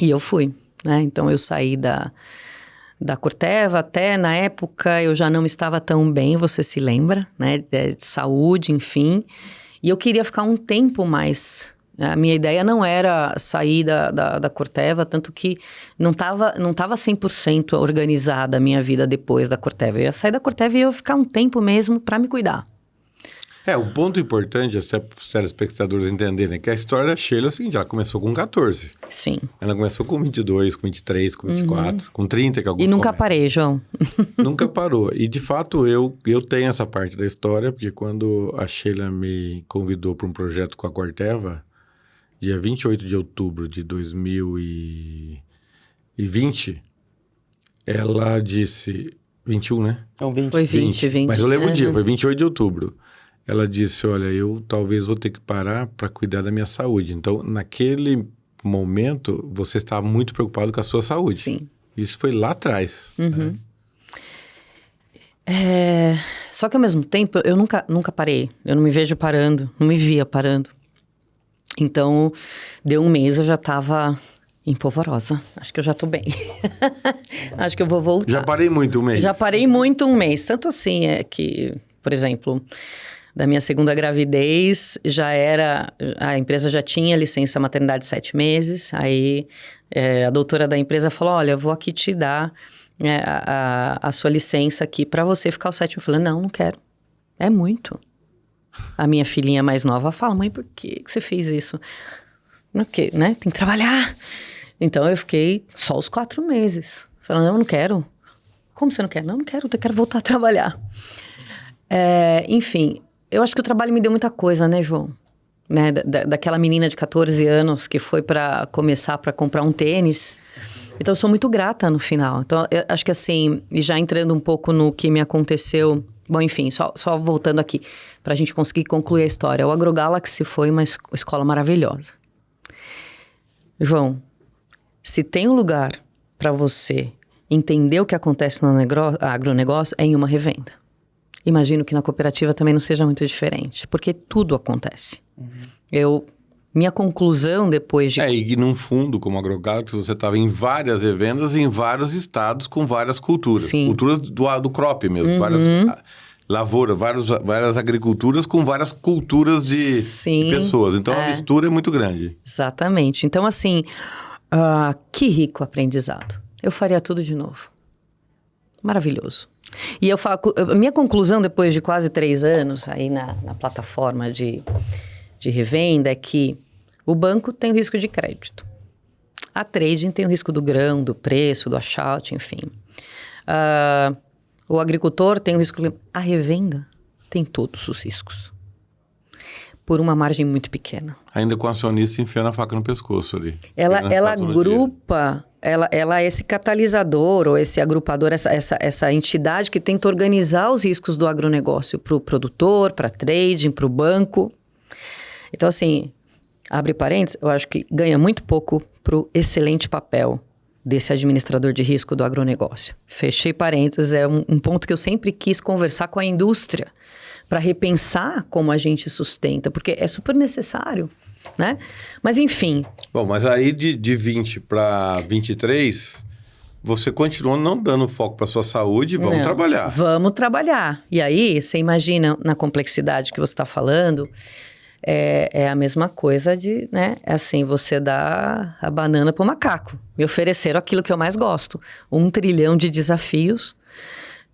S2: E eu fui, né? Então, eu saí da Corteva, até na época eu já não estava tão bem, você se lembra, né? De saúde, enfim. E eu queria ficar um tempo mais... A minha ideia não era sair da Corteva, tanto que não tava 100% organizada a minha vida depois da Corteva. Eu ia sair da Corteva e ia ficar um tempo mesmo para me cuidar.
S3: O ponto importante, até para os telespectadores entenderem, é que a história da Sheila é a seguinte, ela começou com 14.
S2: Sim.
S3: Ela começou com 22, com 23, com 24, com 30, que alguns
S2: E nunca parei, João.
S3: Nunca parou. E, de fato, eu tenho essa parte da história, porque quando a Sheila me convidou para um projeto com a Corteva, dia 28 de outubro de 2020, ela disse... 21, né?
S1: Então, 20.
S2: Foi 20.
S3: Mas eu lembro o dia, foi 28 de outubro. Ela disse, olha, eu talvez vou ter que parar para cuidar da minha saúde. Então, naquele momento, você estava muito preocupado com a sua saúde.
S2: Sim.
S3: Isso foi lá atrás.
S2: Né? Só que, ao mesmo tempo, eu nunca parei. Eu não me vejo parando, não me via parando. Então, deu um mês, eu já estava empolvorosa. Acho que eu já tô bem. Acho que eu vou voltar.
S3: Já parei muito um mês?
S2: Já parei muito um mês. Tanto assim que, por exemplo, da minha segunda gravidez, a empresa já tinha licença maternidade 7 meses. Aí, a doutora da empresa falou, olha, eu vou aqui te dar a sua licença aqui para você ficar o 7. Eu falei, não quero. É muito. A minha filhinha mais nova fala, mãe, por que você fez isso? Porque, né? Tem que trabalhar. Então, eu fiquei só os 4 meses. Falando, não quero. Como você não quer? Não quero, eu quero voltar a trabalhar. Enfim, eu acho que o trabalho me deu muita coisa, né, João? Né? Daquela menina de 14 anos que foi para comprar um tênis. Então, eu sou muito grata no final. Então, eu acho que assim, e já entrando um pouco no que me aconteceu... Bom, enfim, só voltando aqui, para a gente conseguir concluir a história. O AgroGalaxy foi uma escola maravilhosa. João, se tem um lugar para você entender o que acontece no agronegócio, é em uma revenda. Imagino que na cooperativa também não seja muito diferente, porque tudo acontece. Minha conclusão depois de...
S3: E num fundo como AgroGalaxy, você estava em várias revendas em vários estados com várias culturas.
S2: Sim.
S3: Culturas do crop mesmo, várias lavouras, várias agriculturas com várias culturas de pessoas. Então, a mistura é muito grande.
S2: Exatamente. Então, assim, que rico aprendizado. Eu faria tudo de novo. Maravilhoso. E a minha conclusão depois de quase 3 anos aí na plataforma de de revenda é que o banco tem o risco de crédito. A trading tem o risco do grão, do preço, do washout, enfim. O agricultor tem o risco... A revenda tem todos os riscos. Por uma margem muito pequena.
S3: Ainda com o acionista enfiando a faca no pescoço ali.
S2: Ela agrupa... Ela é esse catalisador ou esse agrupador, essa entidade que tenta organizar os riscos do agronegócio para o produtor, para trading, para o banco. Então, assim, abre parênteses, eu acho que ganha muito pouco para o excelente papel desse administrador de risco do agronegócio. Fechei parênteses, é um ponto que eu sempre quis conversar com a indústria para repensar como a gente sustenta, porque é super necessário, né? Mas, enfim...
S3: Bom, mas aí de 20 para 23, você continua não dando foco para sua saúde, vamos trabalhar.
S2: Vamos trabalhar. E aí, você imagina na complexidade que você está falando, é a mesma coisa de, né? É assim, você dá a banana para o macaco. Me ofereceram aquilo que eu mais gosto. 1 trilhão de desafios,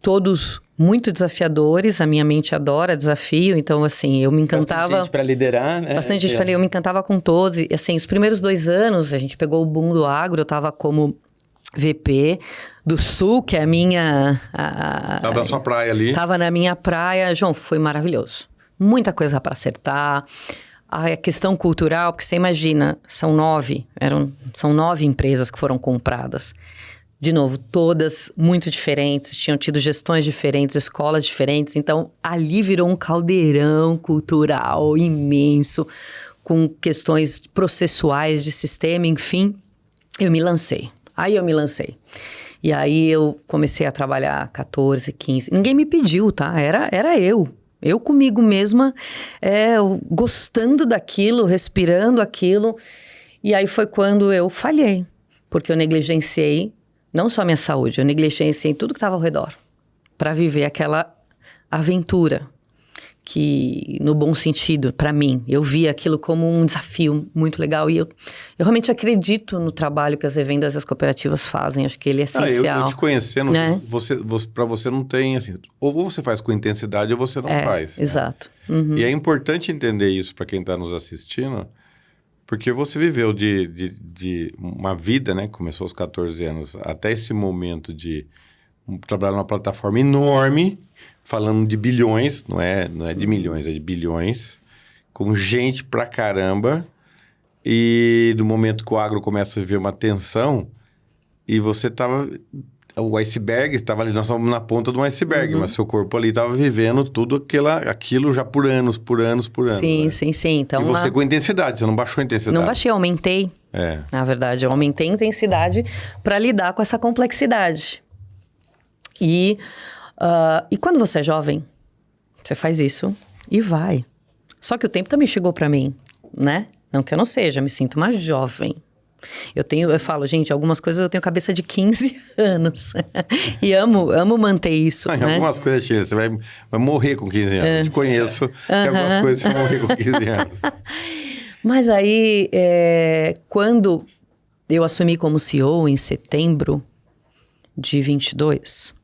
S2: todos muito desafiadores, a minha mente adora desafio, então assim, eu me encantava...
S1: Bastante gente para liderar, né?
S2: Bastante gente para liderar, eu me encantava com todos, e assim, os primeiros 2 anos, a gente pegou o boom do agro, eu tava como VP do Sul, que é a minha...
S3: Tava na sua praia ali.
S2: Tava na minha praia, João, foi maravilhoso. Muita coisa para acertar, a questão cultural, porque você imagina, são 9 empresas que foram compradas. De novo, todas muito diferentes, tinham tido gestões diferentes, escolas diferentes. Então, ali virou um caldeirão cultural imenso, com questões processuais de sistema, enfim. Eu me lancei. E aí, eu comecei a trabalhar 14, 15. Ninguém me pediu, tá? Era eu. Eu comigo mesma, gostando daquilo, respirando aquilo. E aí, foi quando eu falhei, porque eu negligenciei não só a minha saúde, eu negligenciei tudo que estava ao redor para viver aquela aventura que, no bom sentido, para mim, eu via aquilo como um desafio muito legal e eu realmente acredito no trabalho que as revendas e as cooperativas fazem, acho que ele é essencial.
S3: Eu te conhecendo,
S2: né?
S3: Para você não tem, assim, ou você faz com intensidade ou você não faz.
S2: Exato.
S3: Né? Uhum. E é importante entender isso para quem está nos assistindo, porque você viveu de uma vida, né? Começou aos 14 anos, até esse momento de trabalhar numa plataforma enorme, falando de bilhões, não é de milhões, é de bilhões, com gente pra caramba, e do momento que o agro começa a viver uma tensão, e você tava... O iceberg estava ali, nós estávamos na ponta de um iceberg, mas seu corpo ali estava vivendo tudo aquilo já por anos.
S2: Sim,
S3: né?
S2: sim. Então,
S3: e você com intensidade, você não baixou a intensidade.
S2: Não baixei, eu aumentei. Na verdade, eu aumentei a intensidade para lidar com essa complexidade. E quando você é jovem, você faz isso e vai. Só que o tempo também chegou para mim, né? Não que eu não seja, me sinto mais jovem. Eu falo, gente, algumas coisas eu tenho cabeça de 15 anos. E amo manter isso, né?
S3: Algumas coisas, Tia, você vai morrer com 15 anos. Eu te conheço, tem algumas coisas que você vai morrer com 15 anos.
S2: Mas aí, quando eu assumi como CEO em setembro de 22,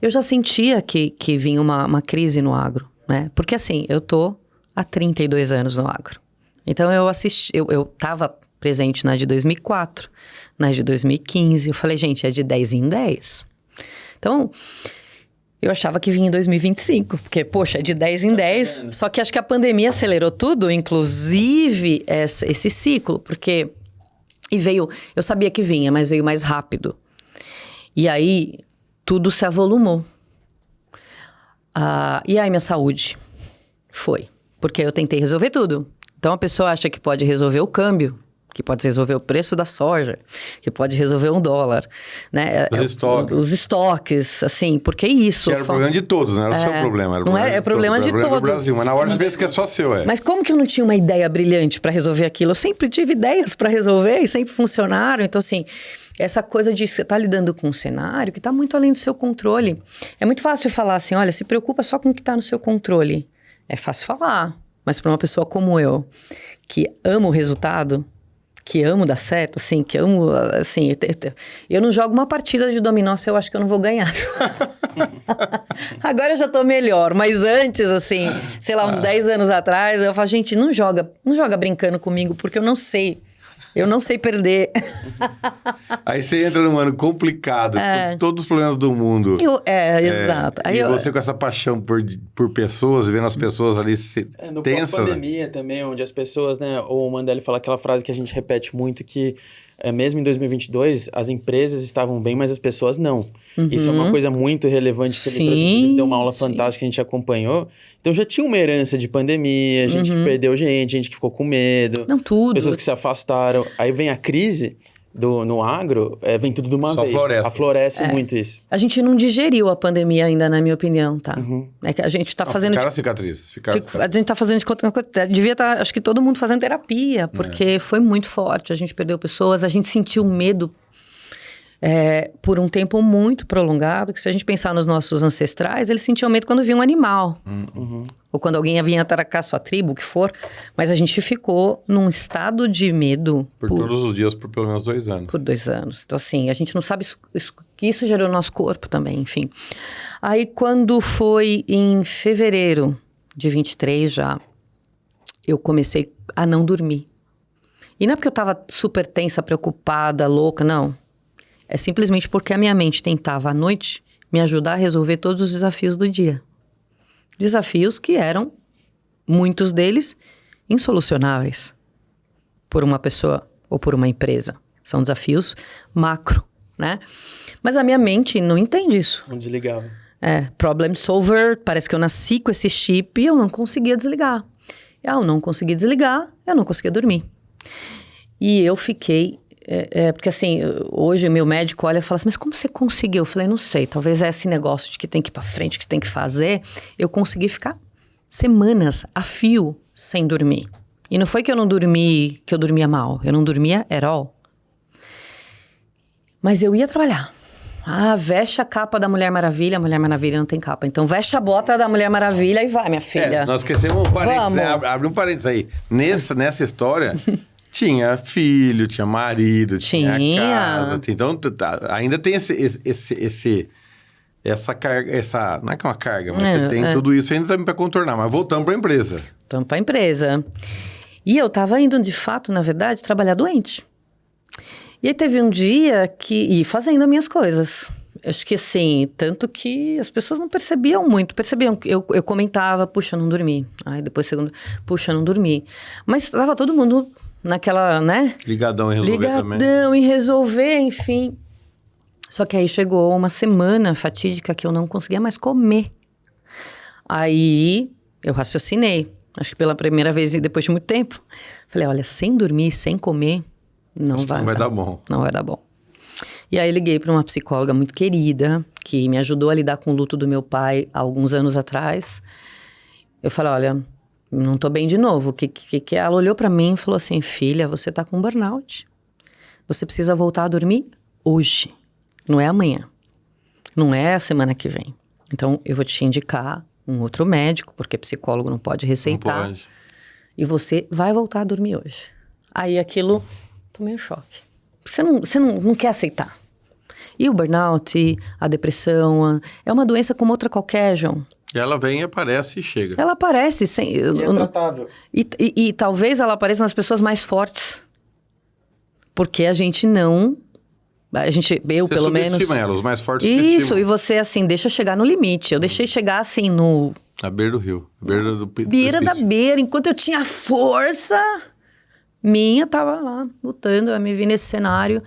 S2: eu já sentia que vinha uma crise no agro, né? Porque assim, eu tô há 32 anos no agro. Então eu tava presente na de 2004, na de 2015. Eu falei, gente, é de 10 em 10. Então, eu achava que vinha em 2025, porque, poxa, é de 10 em 10. Só que acho que a pandemia acelerou tudo, inclusive esse ciclo, porque... eu sabia que vinha, mas veio mais rápido. E aí, tudo se avolumou. E aí, minha saúde foi. Porque eu tentei resolver tudo. Então, a pessoa acha que pode resolver o câmbio, que pode resolver o preço da soja, que pode resolver um dólar, né? Os estoques, assim, porque isso...
S3: Que era o problema de todos, não era o seu problema.
S2: Era o problema de todos.
S3: Do Brasil, mas na hora você pensa que é só seu,
S2: Mas como que eu não tinha uma ideia brilhante para resolver aquilo? Eu sempre tive ideias para resolver e sempre funcionaram. Então, assim, essa coisa de você tá lidando com um cenário que tá muito além do seu controle. É muito fácil falar assim, olha, se preocupa só com o que tá no seu controle. É fácil falar, mas para uma pessoa como eu, que ama o resultado... que amo dar certo, assim, que amo, assim, eu não jogo uma partida de dominó se eu acho que eu não vou ganhar. Agora eu já tô melhor, mas antes, assim, sei lá, uns 10 anos atrás, eu falo, gente, não joga brincando comigo, porque eu não sei perder.
S3: Aí você entra num ano complicado, com todos os problemas do mundo.
S2: Exato. Aí
S3: você com essa paixão por pessoas, vendo as pessoas ali
S1: No
S3: tensas,
S1: pós-pandemia também, onde as pessoas, né? O Mandelli fala aquela frase que a gente repete muito, que mesmo em 2022, as empresas estavam bem, mas as pessoas não. Isso é uma coisa muito relevante que ele trouxe. Inclusive, deu uma aula fantástica que a gente acompanhou. Então, já tinha uma herança de pandemia, gente que perdeu gente que ficou com medo.
S2: Não, tudo.
S1: Pessoas que se afastaram. Aí vem a crise no agro, vem tudo de uma vez. Aflorece muito isso.
S2: A gente não digeriu a pandemia ainda, na minha opinião, tá? É que a gente tá fazendo...
S3: Ficaram cicatrizes.
S2: A gente tá fazendo... Devia estar, acho que todo mundo fazendo terapia, porque foi muito forte. A gente perdeu pessoas, a gente sentiu medo por um tempo muito prolongado, que se a gente pensar nos nossos ancestrais, eles sentiam medo quando viam um animal. Ou quando alguém vinha atacar sua tribo, o que for. Mas a gente ficou num estado de medo...
S3: Por todos os dias, por pelo menos 2 anos.
S2: Por 2 anos. Então, assim, a gente não sabe que isso gerou no nosso corpo também, enfim. Aí, quando foi em fevereiro de 23 já, eu comecei a não dormir. E não é porque eu tava super tensa, preocupada, louca, não. É simplesmente porque a minha mente tentava, à noite, me ajudar a resolver todos os desafios do dia. Desafios que eram, muitos deles, insolucionáveis por uma pessoa ou por uma empresa. São desafios macro, né? Mas a minha mente não entende isso.
S1: Não desligava.
S2: Problem solver, parece que eu nasci com esse chip e eu não conseguia desligar. E ao não conseguir desligar, eu não conseguia dormir. E eu fiquei... porque assim, hoje o meu médico olha e fala assim, mas como você conseguiu? Eu falei, não sei, talvez é esse negócio de que tem que ir pra frente, que tem que fazer. Eu consegui ficar semanas a fio sem dormir. E não foi que eu não dormi, que eu dormia mal. Eu não dormia at all. Mas eu ia trabalhar. Veste a capa da Mulher Maravilha. A Mulher Maravilha não tem capa. Então veste a bota da Mulher Maravilha e vai, minha filha.
S3: Nós esquecemos um parênteses, né? Abre um parênteses aí. Nessa história... Tinha filho, tinha marido, tinha casa. Então, ainda tem essa carga, não é que é uma carga, mas você tem tudo isso ainda também para contornar. Mas voltamos para a empresa.
S2: Voltamos para a empresa. E eu estava indo, de fato, na verdade, trabalhar doente. E aí teve um dia e fazendo as minhas coisas. Acho que assim, tanto que as pessoas não percebiam muito. Eu comentava, puxa, não dormi. Aí depois, puxa, não dormi. Mas estava todo mundo... naquela, né?
S3: Ligadão em resolver também.
S2: Ligadão em resolver, enfim. Só que aí chegou uma semana fatídica que eu não conseguia mais comer. Aí eu raciocinei. Acho que pela primeira vez e depois de muito tempo. Falei, olha, sem dormir, sem comer, não vai dar bom. Não vai dar bom. E aí liguei para uma psicóloga muito querida, que me ajudou a lidar com o luto do meu pai há alguns anos atrás. Eu falei, olha... não tô bem de novo. Que ela olhou pra mim e falou assim, filha, você tá com burnout. Você precisa voltar a dormir hoje. Não é amanhã. Não é a semana que vem. Então, eu vou te indicar um outro médico, porque psicólogo não pode receitar. Não pode. E você vai voltar a dormir hoje. Aí aquilo, tomei um choque. Você não quer aceitar. E o burnout, a depressão, é uma doença como outra qualquer, João.
S3: Ela vem, aparece e chega.
S2: Ela aparece sem...
S1: E é tratável.
S2: E talvez ela apareça nas pessoas mais fortes. Porque a gente não... Eu, pelo menos...
S3: Você subestima ela, os mais fortes
S2: Isso, e você, assim, deixa chegar no limite. Eu deixei chegar, assim, no...
S3: À beira do rio. À beira do
S2: beira da beira. Enquanto eu tinha força, minha tava lá, lutando. Eu me vi nesse cenário.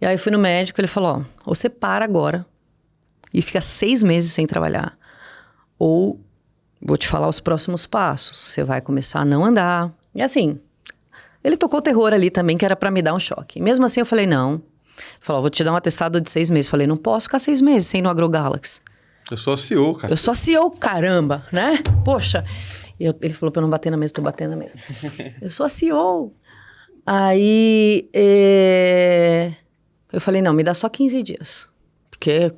S2: E aí, fui no médico, ele falou, ó, você para agora e fica 6 meses sem trabalhar. Ou, vou te falar os próximos passos. Você vai começar a não andar. E assim, ele tocou o terror ali também, que era pra me dar um choque. E mesmo assim, eu falei, não. Ele falou, vou te dar um atestado de 6 meses. Falei, não posso ficar 6 meses sem ir no AgroGalaxy.
S3: Eu sou a CEO, cara.
S2: Eu sou a CEO, caramba, né? Poxa. Ele falou pra eu não bater na mesa, tô batendo na mesa. Eu sou a CEO. Aí, eu falei, não, me dá só 15 dias. Porque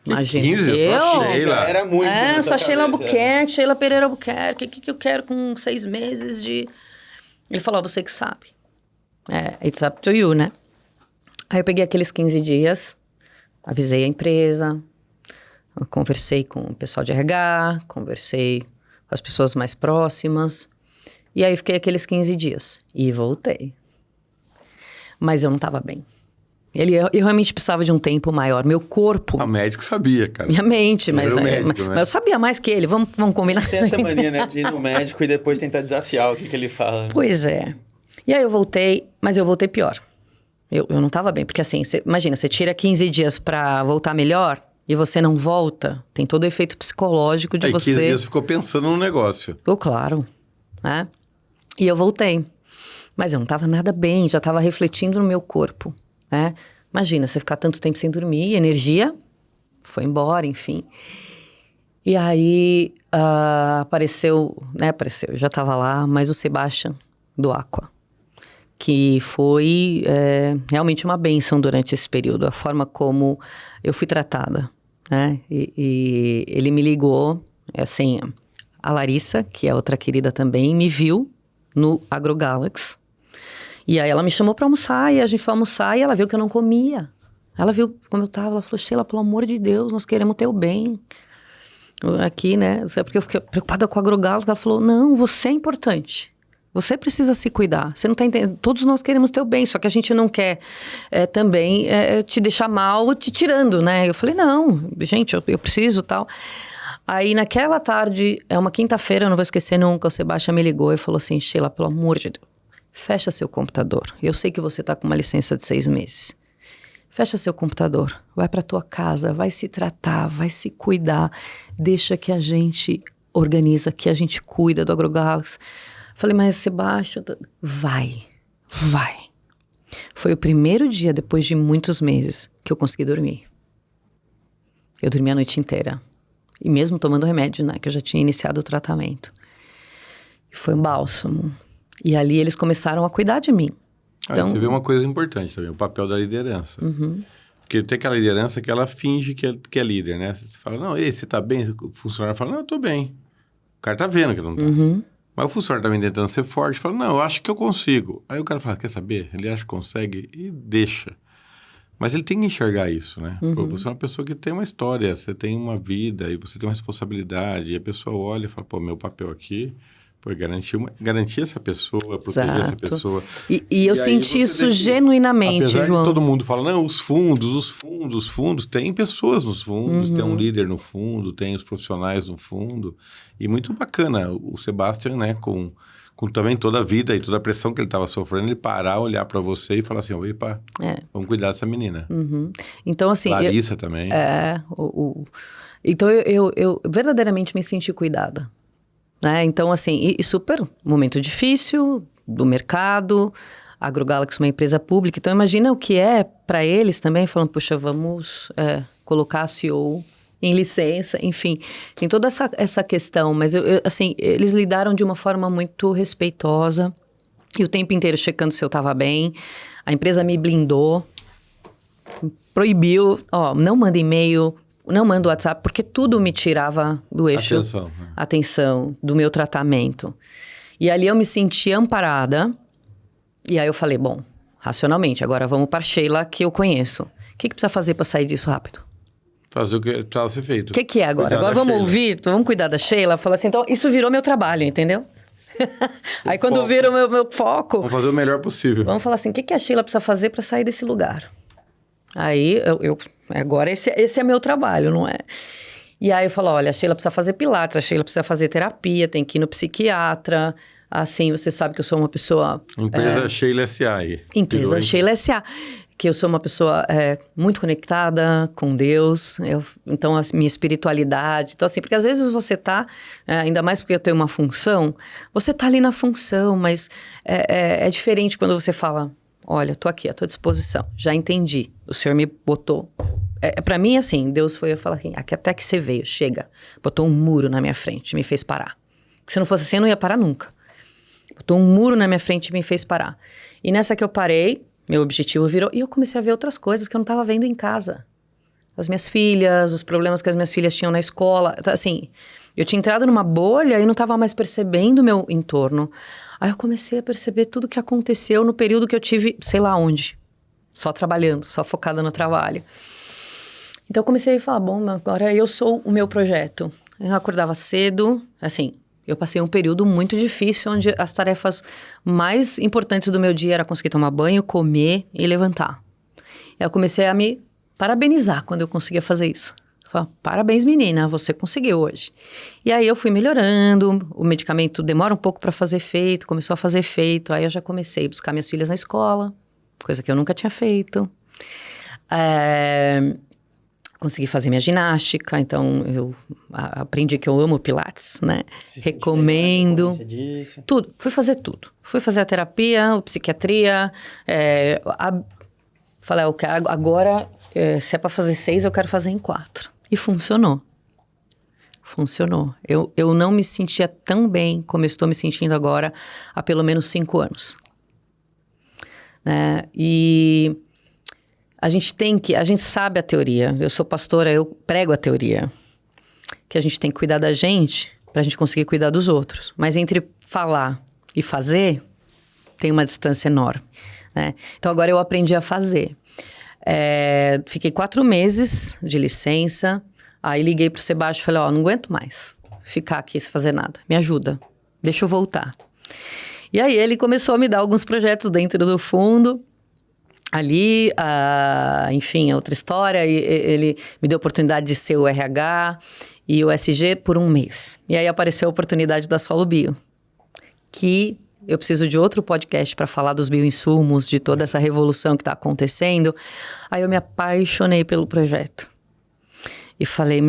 S2: imagina,
S3: 15?
S2: eu...
S3: Sheila.
S1: Era muito.
S2: Só Sheila Albuquerque, Sheila Pereira Albuquerque. O que eu quero com 6 meses de... Ele falou, você que sabe. It's up to you, né? Aí eu peguei aqueles 15 dias, avisei a empresa, eu conversei com o pessoal de RH, conversei com as pessoas mais próximas. E aí fiquei aqueles 15 dias e voltei. Mas eu não estava bem. Eu realmente precisava de um tempo maior. Meu corpo...
S3: O médico sabia, cara.
S2: Minha mente, mas
S3: médico,
S2: eu sabia mais que ele. Vamos combinar.
S1: Tem essa mania, né? De ir no médico e depois tentar desafiar o que ele fala.
S2: Pois é. E aí eu voltei, mas eu voltei pior. Eu não estava bem, porque assim, imagina, você tira 15 dias para voltar melhor e você não volta, tem todo o efeito psicológico de você...
S3: 15 dias você ficou pensando no negócio.
S2: Claro, né? E eu voltei, mas eu não estava nada bem, já estava refletindo no meu corpo, né? Imagina, você ficar tanto tempo sem dormir, energia foi embora, enfim. E aí apareceu, eu já estava lá, mas o Sebastian do Aqua, que foi realmente uma bênção durante esse período, a forma como eu fui tratada, né? E ele me ligou, assim, a Larissa, que é outra querida também, me viu no AgroGalaxy. E aí ela me chamou pra almoçar, e a gente foi almoçar, e ela viu que eu não comia. Ela viu como eu tava, ela falou, Sheila, pelo amor de Deus, nós queremos teu bem. Aqui, né? Porque eu fiquei preocupada com o AgroGalaxy. Ela falou, não, você é importante. Você precisa se cuidar. Você não tá entendendo. Todos nós queremos teu bem, só que a gente não quer também te deixar mal, te tirando, né? Eu falei, não, gente, eu preciso tal. Aí naquela tarde, uma quinta-feira, eu não vou esquecer nunca, o Sebastião me ligou e falou assim, Sheila, pelo amor de Deus, fecha seu computador. Eu sei que você tá com uma licença de 6 meses. Fecha seu computador, vai pra tua casa, vai se tratar, vai se cuidar. Deixa que a gente organiza, que a gente cuida do AgroGalaxy. Falei, mas Sebastião, vai. Foi o primeiro dia, depois de muitos meses, que eu consegui dormir. Eu dormi a noite inteira. E mesmo tomando remédio, né? Que eu já tinha iniciado o tratamento. E foi um bálsamo. E ali eles começaram a cuidar de mim.
S3: Então... Você vê uma coisa importante também, o papel da liderança.
S2: Uhum.
S3: Porque tem aquela liderança que ela finge que é líder, né? Você fala, não, ei, você tá bem? O funcionário fala, não, eu tô bem. O cara tá vendo que não tá.
S2: Uhum.
S3: Mas o funcionário também tentando ser forte, fala, não, eu acho que eu consigo. Aí o cara fala, quer saber? Ele acha que consegue e deixa. Mas ele tem que enxergar isso, né?
S2: Uhum.
S3: Você é uma pessoa que tem uma história, você tem uma vida e você tem uma responsabilidade. E a pessoa olha e fala, pô, meu papel aqui... Foi garantir essa pessoa, proteger essa pessoa.
S2: E eu senti isso genuinamente,
S3: apesar
S2: João.
S3: De todo mundo fala, não, os fundos, tem pessoas nos fundos, tem um líder no fundo, tem os profissionais no fundo. E muito bacana o Sebastião, né, com também toda a vida e toda a pressão que ele estava sofrendo, ele parar, olhar para você e falar assim, opa, vamos cuidar dessa menina.
S2: Uhum. Então, assim...
S3: Larissa também.
S2: Então, eu verdadeiramente me senti cuidada. Né? Então, assim, e super momento difícil do mercado, a AgroGalaxy é uma empresa pública, então imagina o que é para eles também, falando, puxa, vamos colocar a CEO em licença, enfim, tem toda essa questão, mas assim, eles lidaram de uma forma muito respeitosa, e o tempo inteiro checando se eu estava bem, a empresa me blindou, proibiu, não manda e-mail, não manda WhatsApp, porque tudo me tirava do eixo. Atenção, do meu tratamento. E ali eu me senti amparada. E aí eu falei, bom, racionalmente, agora vamos para a Sheila, que eu conheço. O que precisa fazer para sair disso rápido?
S3: Fazer o que precisava ser feito.
S2: O que é agora? Cuidar agora vamos Sheila. Ouvir, vamos cuidar da Sheila. Falou assim, então isso virou meu trabalho, entendeu? Aí quando vira o meu foco...
S3: Vamos fazer o melhor possível.
S2: Vamos falar assim, o que a Sheila precisa fazer para sair desse lugar? Aí, agora esse é meu trabalho, não é? E aí eu falo, olha, a Sheila precisa fazer pilates, a Sheila precisa fazer terapia, tem que ir no psiquiatra. Assim, você sabe que eu sou uma pessoa...
S3: Empresa Sheila S.A.
S2: Empresa Sheila S.A. Que eu sou uma pessoa muito conectada com Deus. Então, a minha espiritualidade... Então, assim, porque às vezes você tá... ainda mais porque eu tenho uma função. Você tá ali na função, mas é diferente quando você fala... Olha, tô aqui à tua disposição, já entendi, o Senhor me botou. Pra mim, assim, Deus foi falar assim, aqui até que você veio, chega. Botou um muro na minha frente, me fez parar. Se não fosse assim, eu não ia parar nunca. Botou um muro na minha frente e me fez parar. E nessa que eu parei, meu objetivo virou, e eu comecei a ver outras coisas que eu não tava vendo em casa. As minhas filhas, os problemas que as minhas filhas tinham na escola, assim... Eu tinha entrado numa bolha e não estava mais percebendo o meu entorno. Aí eu comecei a perceber tudo que aconteceu no período que eu tive, sei lá onde. Só trabalhando, só focada no trabalho. Então eu comecei a falar, bom, agora eu sou o meu projeto. Eu acordava cedo, assim, eu passei um período muito difícil, onde as tarefas mais importantes do meu dia era conseguir tomar banho, comer e levantar. Eu comecei a me parabenizar quando eu conseguia fazer isso. Falei, parabéns, menina, você conseguiu hoje. E aí eu fui melhorando, o medicamento demora um pouco para fazer efeito, começou a fazer efeito, aí eu já comecei a buscar minhas filhas na escola, coisa que eu nunca tinha feito. Consegui fazer minha ginástica, então eu aprendi que eu amo Pilates, né? Recomendo. Tudo, fui fazer tudo. Fui fazer a terapia, a psiquiatria, falei, eu quero, agora, se é para fazer 6, eu quero fazer em 4. E funcionou. Funcionou. Eu não me sentia tão bem como eu estou me sentindo agora há pelo menos 5 anos. Né? E a gente sabe a teoria. Eu sou pastora, eu prego a teoria. Que a gente tem que cuidar da gente para a gente conseguir cuidar dos outros. Mas entre falar e fazer, tem uma distância enorme. Né? Então agora eu aprendi a fazer. Fiquei 4 meses de licença, aí liguei pro Sebastião e falei, não aguento mais ficar aqui sem fazer nada, me ajuda, deixa eu voltar. E aí ele começou a me dar alguns projetos dentro do fundo, ali, enfim, é outra história, e ele me deu a oportunidade de ser o RH e o SG por 1 mês. E aí apareceu a oportunidade da Solo Bio, que... Eu preciso de outro podcast para falar dos bioinsumos, de toda essa revolução que está acontecendo. Aí eu me apaixonei pelo projeto. E falei,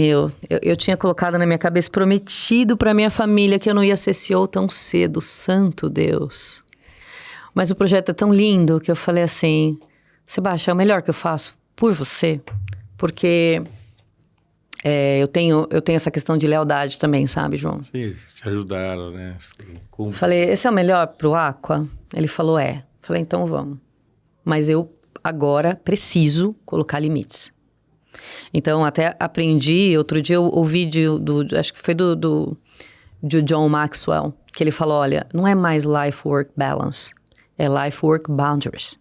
S2: eu tinha colocado na minha cabeça, prometido para minha família que eu não ia ser CEO tão cedo, santo Deus. Mas o projeto é tão lindo que eu falei assim, Sebastião, é o melhor que eu faço por você. Porque eu tenho essa questão de lealdade também, sabe, João?
S3: Sim, te ajudaram, né?
S2: Falei, esse é o melhor pro Aqua? Ele falou, Falei, então vamos. Mas eu agora preciso colocar limites. Então, até aprendi, outro dia eu ouvi acho que foi do John Maxwell, que ele falou, olha, não é mais life-work balance, é life-work boundaries.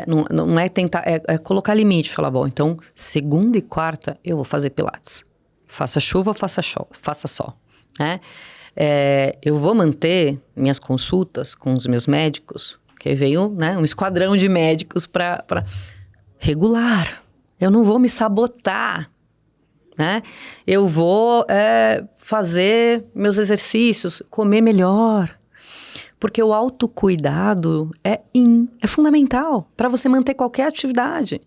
S2: Não é tentar, é colocar limite, falar, bom, então, segunda e quarta eu vou fazer Pilates. Faça chuva ou faça sol, né? Eu vou manter minhas consultas com os meus médicos, que veio, né, um esquadrão de médicos para regular. Eu não vou me sabotar, né? Eu vou fazer meus exercícios, comer melhor. Porque o autocuidado é fundamental para você manter qualquer atividade.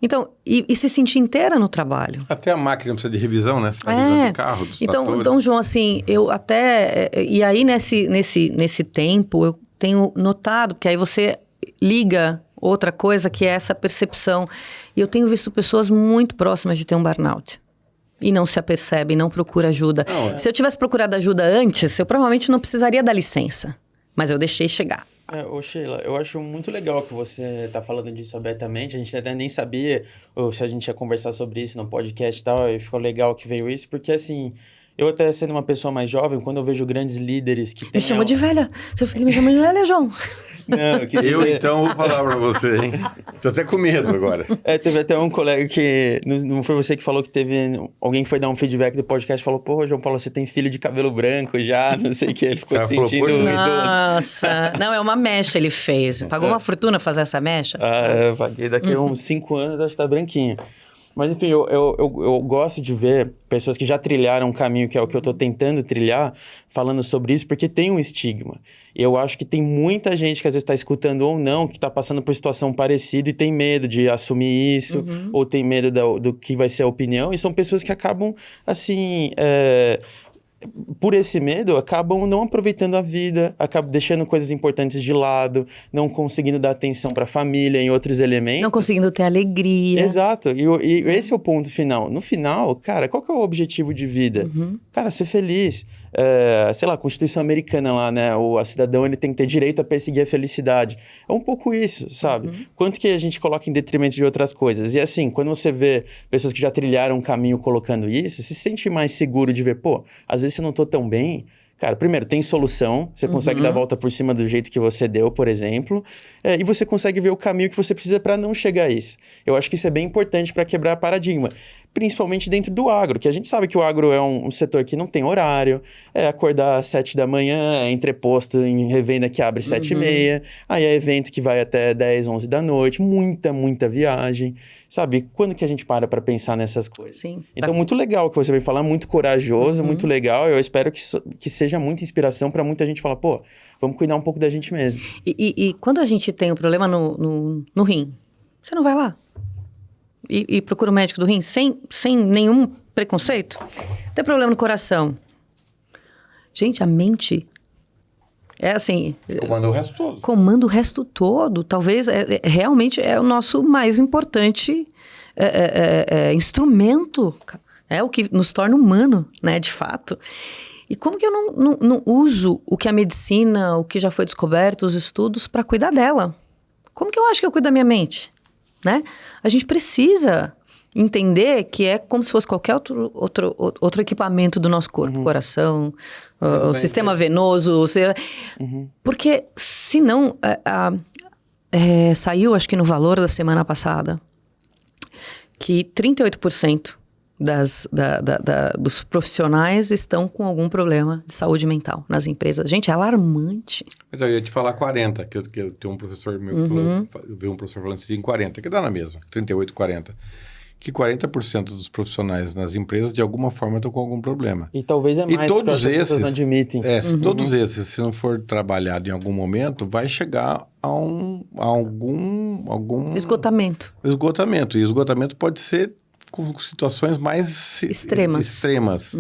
S2: Então, e se sentir inteira no trabalho.
S3: Até a máquina precisa de revisão, né? A revisão do carro, dos tratores.
S2: Então, João, assim, eu até... E aí, nesse tempo, eu tenho notado, porque aí você liga outra coisa, que é essa percepção. E eu tenho visto pessoas muito próximas de ter um burnout. E não se apercebe, não procura ajuda. Se eu tivesse procurado ajuda antes, eu provavelmente não precisaria da licença. Mas eu deixei chegar.
S1: Sheila, eu acho muito legal que você tá falando disso abertamente. A gente até nem sabia se a gente ia conversar sobre isso no podcast e tal. E ficou legal que veio isso, porque assim... Eu até sendo uma pessoa mais jovem, quando eu vejo grandes líderes que têm...
S2: Me chamou de velha. Seu filho me chamou de velha, João.
S1: Não, eu
S3: então vou falar pra você, hein? Tô até com medo agora.
S1: Teve até um colega que... Não foi você que falou que teve... Alguém foi dar um feedback do podcast e falou, pô, João Paulo, você tem filho de cabelo branco já, não sei o que. Ele ficou sentindo idoso.
S2: Nossa. Não, é uma mecha ele fez. Pagou uma fortuna fazer essa mecha?
S1: Eu paguei. Daqui a uns 5 anos acho que tá branquinho. Mas, enfim, eu gosto de ver pessoas que já trilharam um caminho que é o que eu tô tentando trilhar, falando sobre isso, porque tem um estigma. Eu acho que tem muita gente que às vezes está escutando ou não, que está passando por situação parecida e tem medo de assumir isso, ou tem medo do que vai ser a opinião, e são pessoas que acabam, assim... por esse medo, acabam não aproveitando a vida, acabam deixando coisas importantes de lado, não conseguindo dar atenção para a família e outros elementos.
S2: Não conseguindo ter alegria.
S1: Exato. E esse é o ponto final. No final, cara, qual que é o objetivo de vida? Cara, ser feliz. Sei lá, a Constituição Americana lá, né? O cidadão, ele tem que ter direito a perseguir a felicidade. É um pouco isso, sabe? Quanto que a gente coloca em detrimento de outras coisas. E assim, quando você vê pessoas que já trilharam um caminho colocando isso, se sente mais seguro de ver, pô, às vezes eu não tô tão bem. Cara, primeiro, tem solução, você consegue dar a volta por cima do jeito que você deu, por exemplo, e você consegue ver o caminho que você precisa para não chegar a isso. Eu acho que isso é bem importante para quebrar paradigma, principalmente dentro do agro, que a gente sabe que o agro é um setor que não tem horário, acordar às 7 da manhã, é entreposto em revenda que abre 7h30, aí é evento que vai até 10, 11 da noite, muita viagem, sabe? Quando que a gente para pensar nessas coisas?
S2: Sim.
S1: Então, muito legal o que você veio falar, muito corajoso, muito legal, eu espero que seja muita inspiração para muita gente falar, pô, vamos cuidar um pouco da gente mesmo.
S2: E quando a gente tem um problema no rim, você não vai lá e procura o médico do rim sem nenhum preconceito? Tem problema no coração. Gente, a mente é assim...
S3: Comanda o resto todo.
S2: Comanda o resto todo. Talvez realmente é o nosso mais importante instrumento. É o que nos torna humano, né, de fato. E como que eu não uso o que a medicina, o que já foi descoberto, os estudos, para cuidar dela? Como que eu acho que eu cuido da minha mente? Né? A gente precisa entender que é como se fosse qualquer outro equipamento do nosso corpo. Coração, o sistema venoso. Porque, senão, saiu, acho que no Valor da semana passada, que 38% dos profissionais estão com algum problema de saúde mental nas empresas. Gente, é alarmante.
S3: Mas eu ia te falar 40, que eu tenho um professor meu que falou, eu vi um professor falando assim, 40, que dá na mesma, 38, 40. Que 40% dos profissionais nas empresas, de alguma forma, estão com algum problma.
S1: E talvez é mais,
S3: e todos
S1: porque as pessoas não
S3: esses,
S1: admitem.
S3: Todos esses, se não for trabalhado em algum momento, vai chegar a algum...
S2: Esgotamento.
S3: Esgotamento. E esgotamento pode ser com situações mais extremas.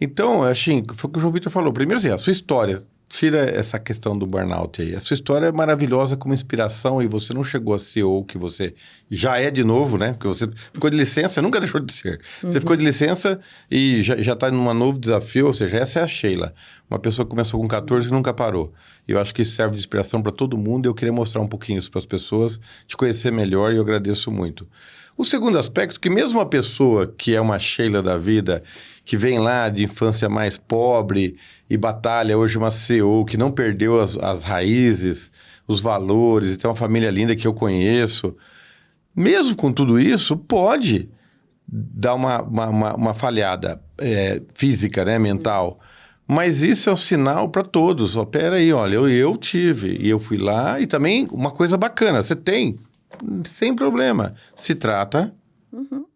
S3: Então, assim, foi o que o João Vitor falou. Primeiro, assim, a sua história, tira essa questão do burnout aí. A sua história é maravilhosa como inspiração e você não chegou a ser o que você já é de novo, né? Porque você ficou de licença, nunca deixou de ser. Você ficou de licença e já está num novo desafio, ou seja, essa é a Sheila. Uma pessoa que começou com 14 e nunca parou. Eu acho que isso serve de inspiração para todo mundo e eu queria mostrar um pouquinho isso para as pessoas, te conhecer melhor e eu agradeço muito. O segundo aspecto, que mesmo uma pessoa que é uma Sheila da vida, que vem lá de infância mais pobre e batalha hoje uma CEO, que não perdeu as raízes, os valores, e tem uma família linda que eu conheço, mesmo com tudo isso, pode dar uma falhada física, né, mental. Mas isso é um sinal para todos. Ó, peraí, olha, eu tive, e eu fui lá, e também uma coisa bacana, você tem... Sem problema. Se trata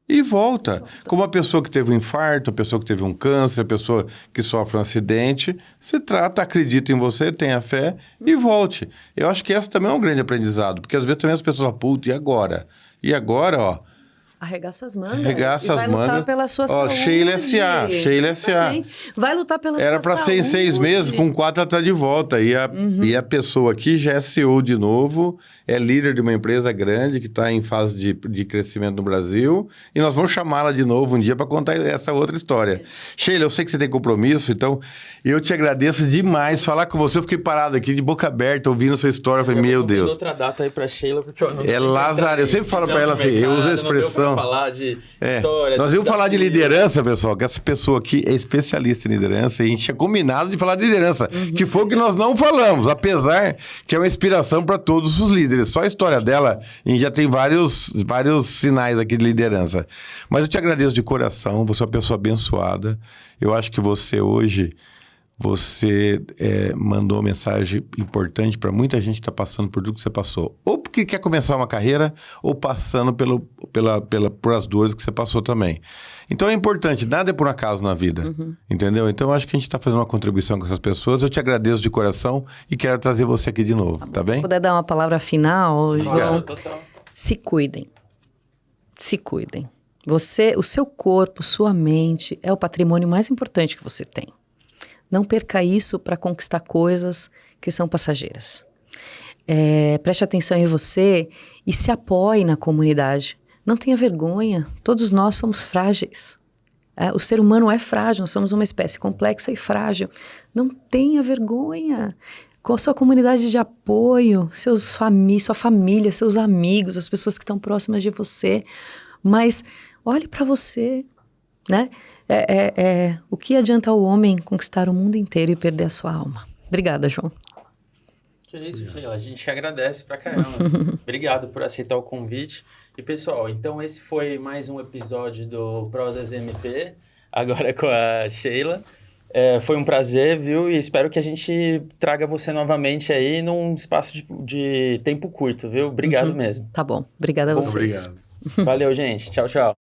S3: e volta. Como a pessoa que teve um infarto, a pessoa que teve um câncer, a pessoa que sofre um acidente, se trata, acredita em você, tenha fé e volte. Eu acho que essa também é um grande aprendizado, porque às vezes também as pessoas falam, puta, e agora? E agora, ó...
S2: Arregaça as mangas.
S3: Arregaça as mangas.
S2: Vai lutar pela sua saúde.
S3: Sheila S.A. Sheila S.A.
S2: Vai lutar pela sua saúde.
S3: Era para ser em 6 meses, com 4 ela tá de volta. E a pessoa aqui já é CEO de novo, é líder de uma empresa grande que está em fase de crescimento no Brasil. E nós vamos chamá-la de novo um dia para contar essa outra história. Sheila, eu sei que você tem compromisso, então eu te agradeço demais. Falar com você, eu fiquei parado aqui de boca aberta, ouvindo a sua história. Eu falei, meu Deus.
S1: outra data aí para Sheila, porque eu não
S3: Lázaro, eu sempre falo para ela assim, eu uso a expressão...
S1: falar de história.
S3: Nós íamos falar de liderança, pessoal, que essa pessoa aqui é especialista em liderança e a gente tinha combinado de falar de liderança, que foi o que nós não falamos, apesar que é uma inspiração para todos os líderes. Só a história dela, a gente já tem vários sinais aqui de liderança. Mas eu te agradeço de coração, você é uma pessoa abençoada. Eu acho que você hoje... Você mandou uma mensagem importante para muita gente que está passando por tudo que você passou. Ou porque quer começar uma carreira, ou passando por as dores que você passou também. Então é importante, nada é por acaso na vida, entendeu? Então eu acho que a gente está fazendo uma contribuição com essas pessoas. Eu te agradeço de coração e quero trazer você aqui de novo, tá bem?
S2: Se puder dar uma palavra final, João,
S1: Total.
S2: se cuidem. Se cuidem. O seu corpo, sua mente é o patrimônio mais importante que você tem. Não perca isso para conquistar coisas que são passageiras. Preste atenção em você e se apoie na comunidade. Não tenha vergonha, todos nós somos frágeis. O ser humano é frágil, nós somos uma espécie complexa e frágil. Não tenha vergonha. Com a sua comunidade de apoio, sua família, seus amigos, as pessoas que estão próximas de você. Mas olhe para você, né? O que adianta o homem conquistar o mundo inteiro e perder a sua alma? Obrigada, João.
S1: Que isso, Sheila. A gente agradece pra caramba. Obrigado por aceitar o convite. E, pessoal, então esse foi mais um episódio do Prosas MP, agora com a Sheila. Foi um prazer, viu? E espero que a gente traga você novamente aí num espaço de tempo curto, viu? Obrigado mesmo.
S2: Tá bom. Obrigada a vocês.
S3: Obrigado.
S1: Valeu, gente. Tchau, tchau.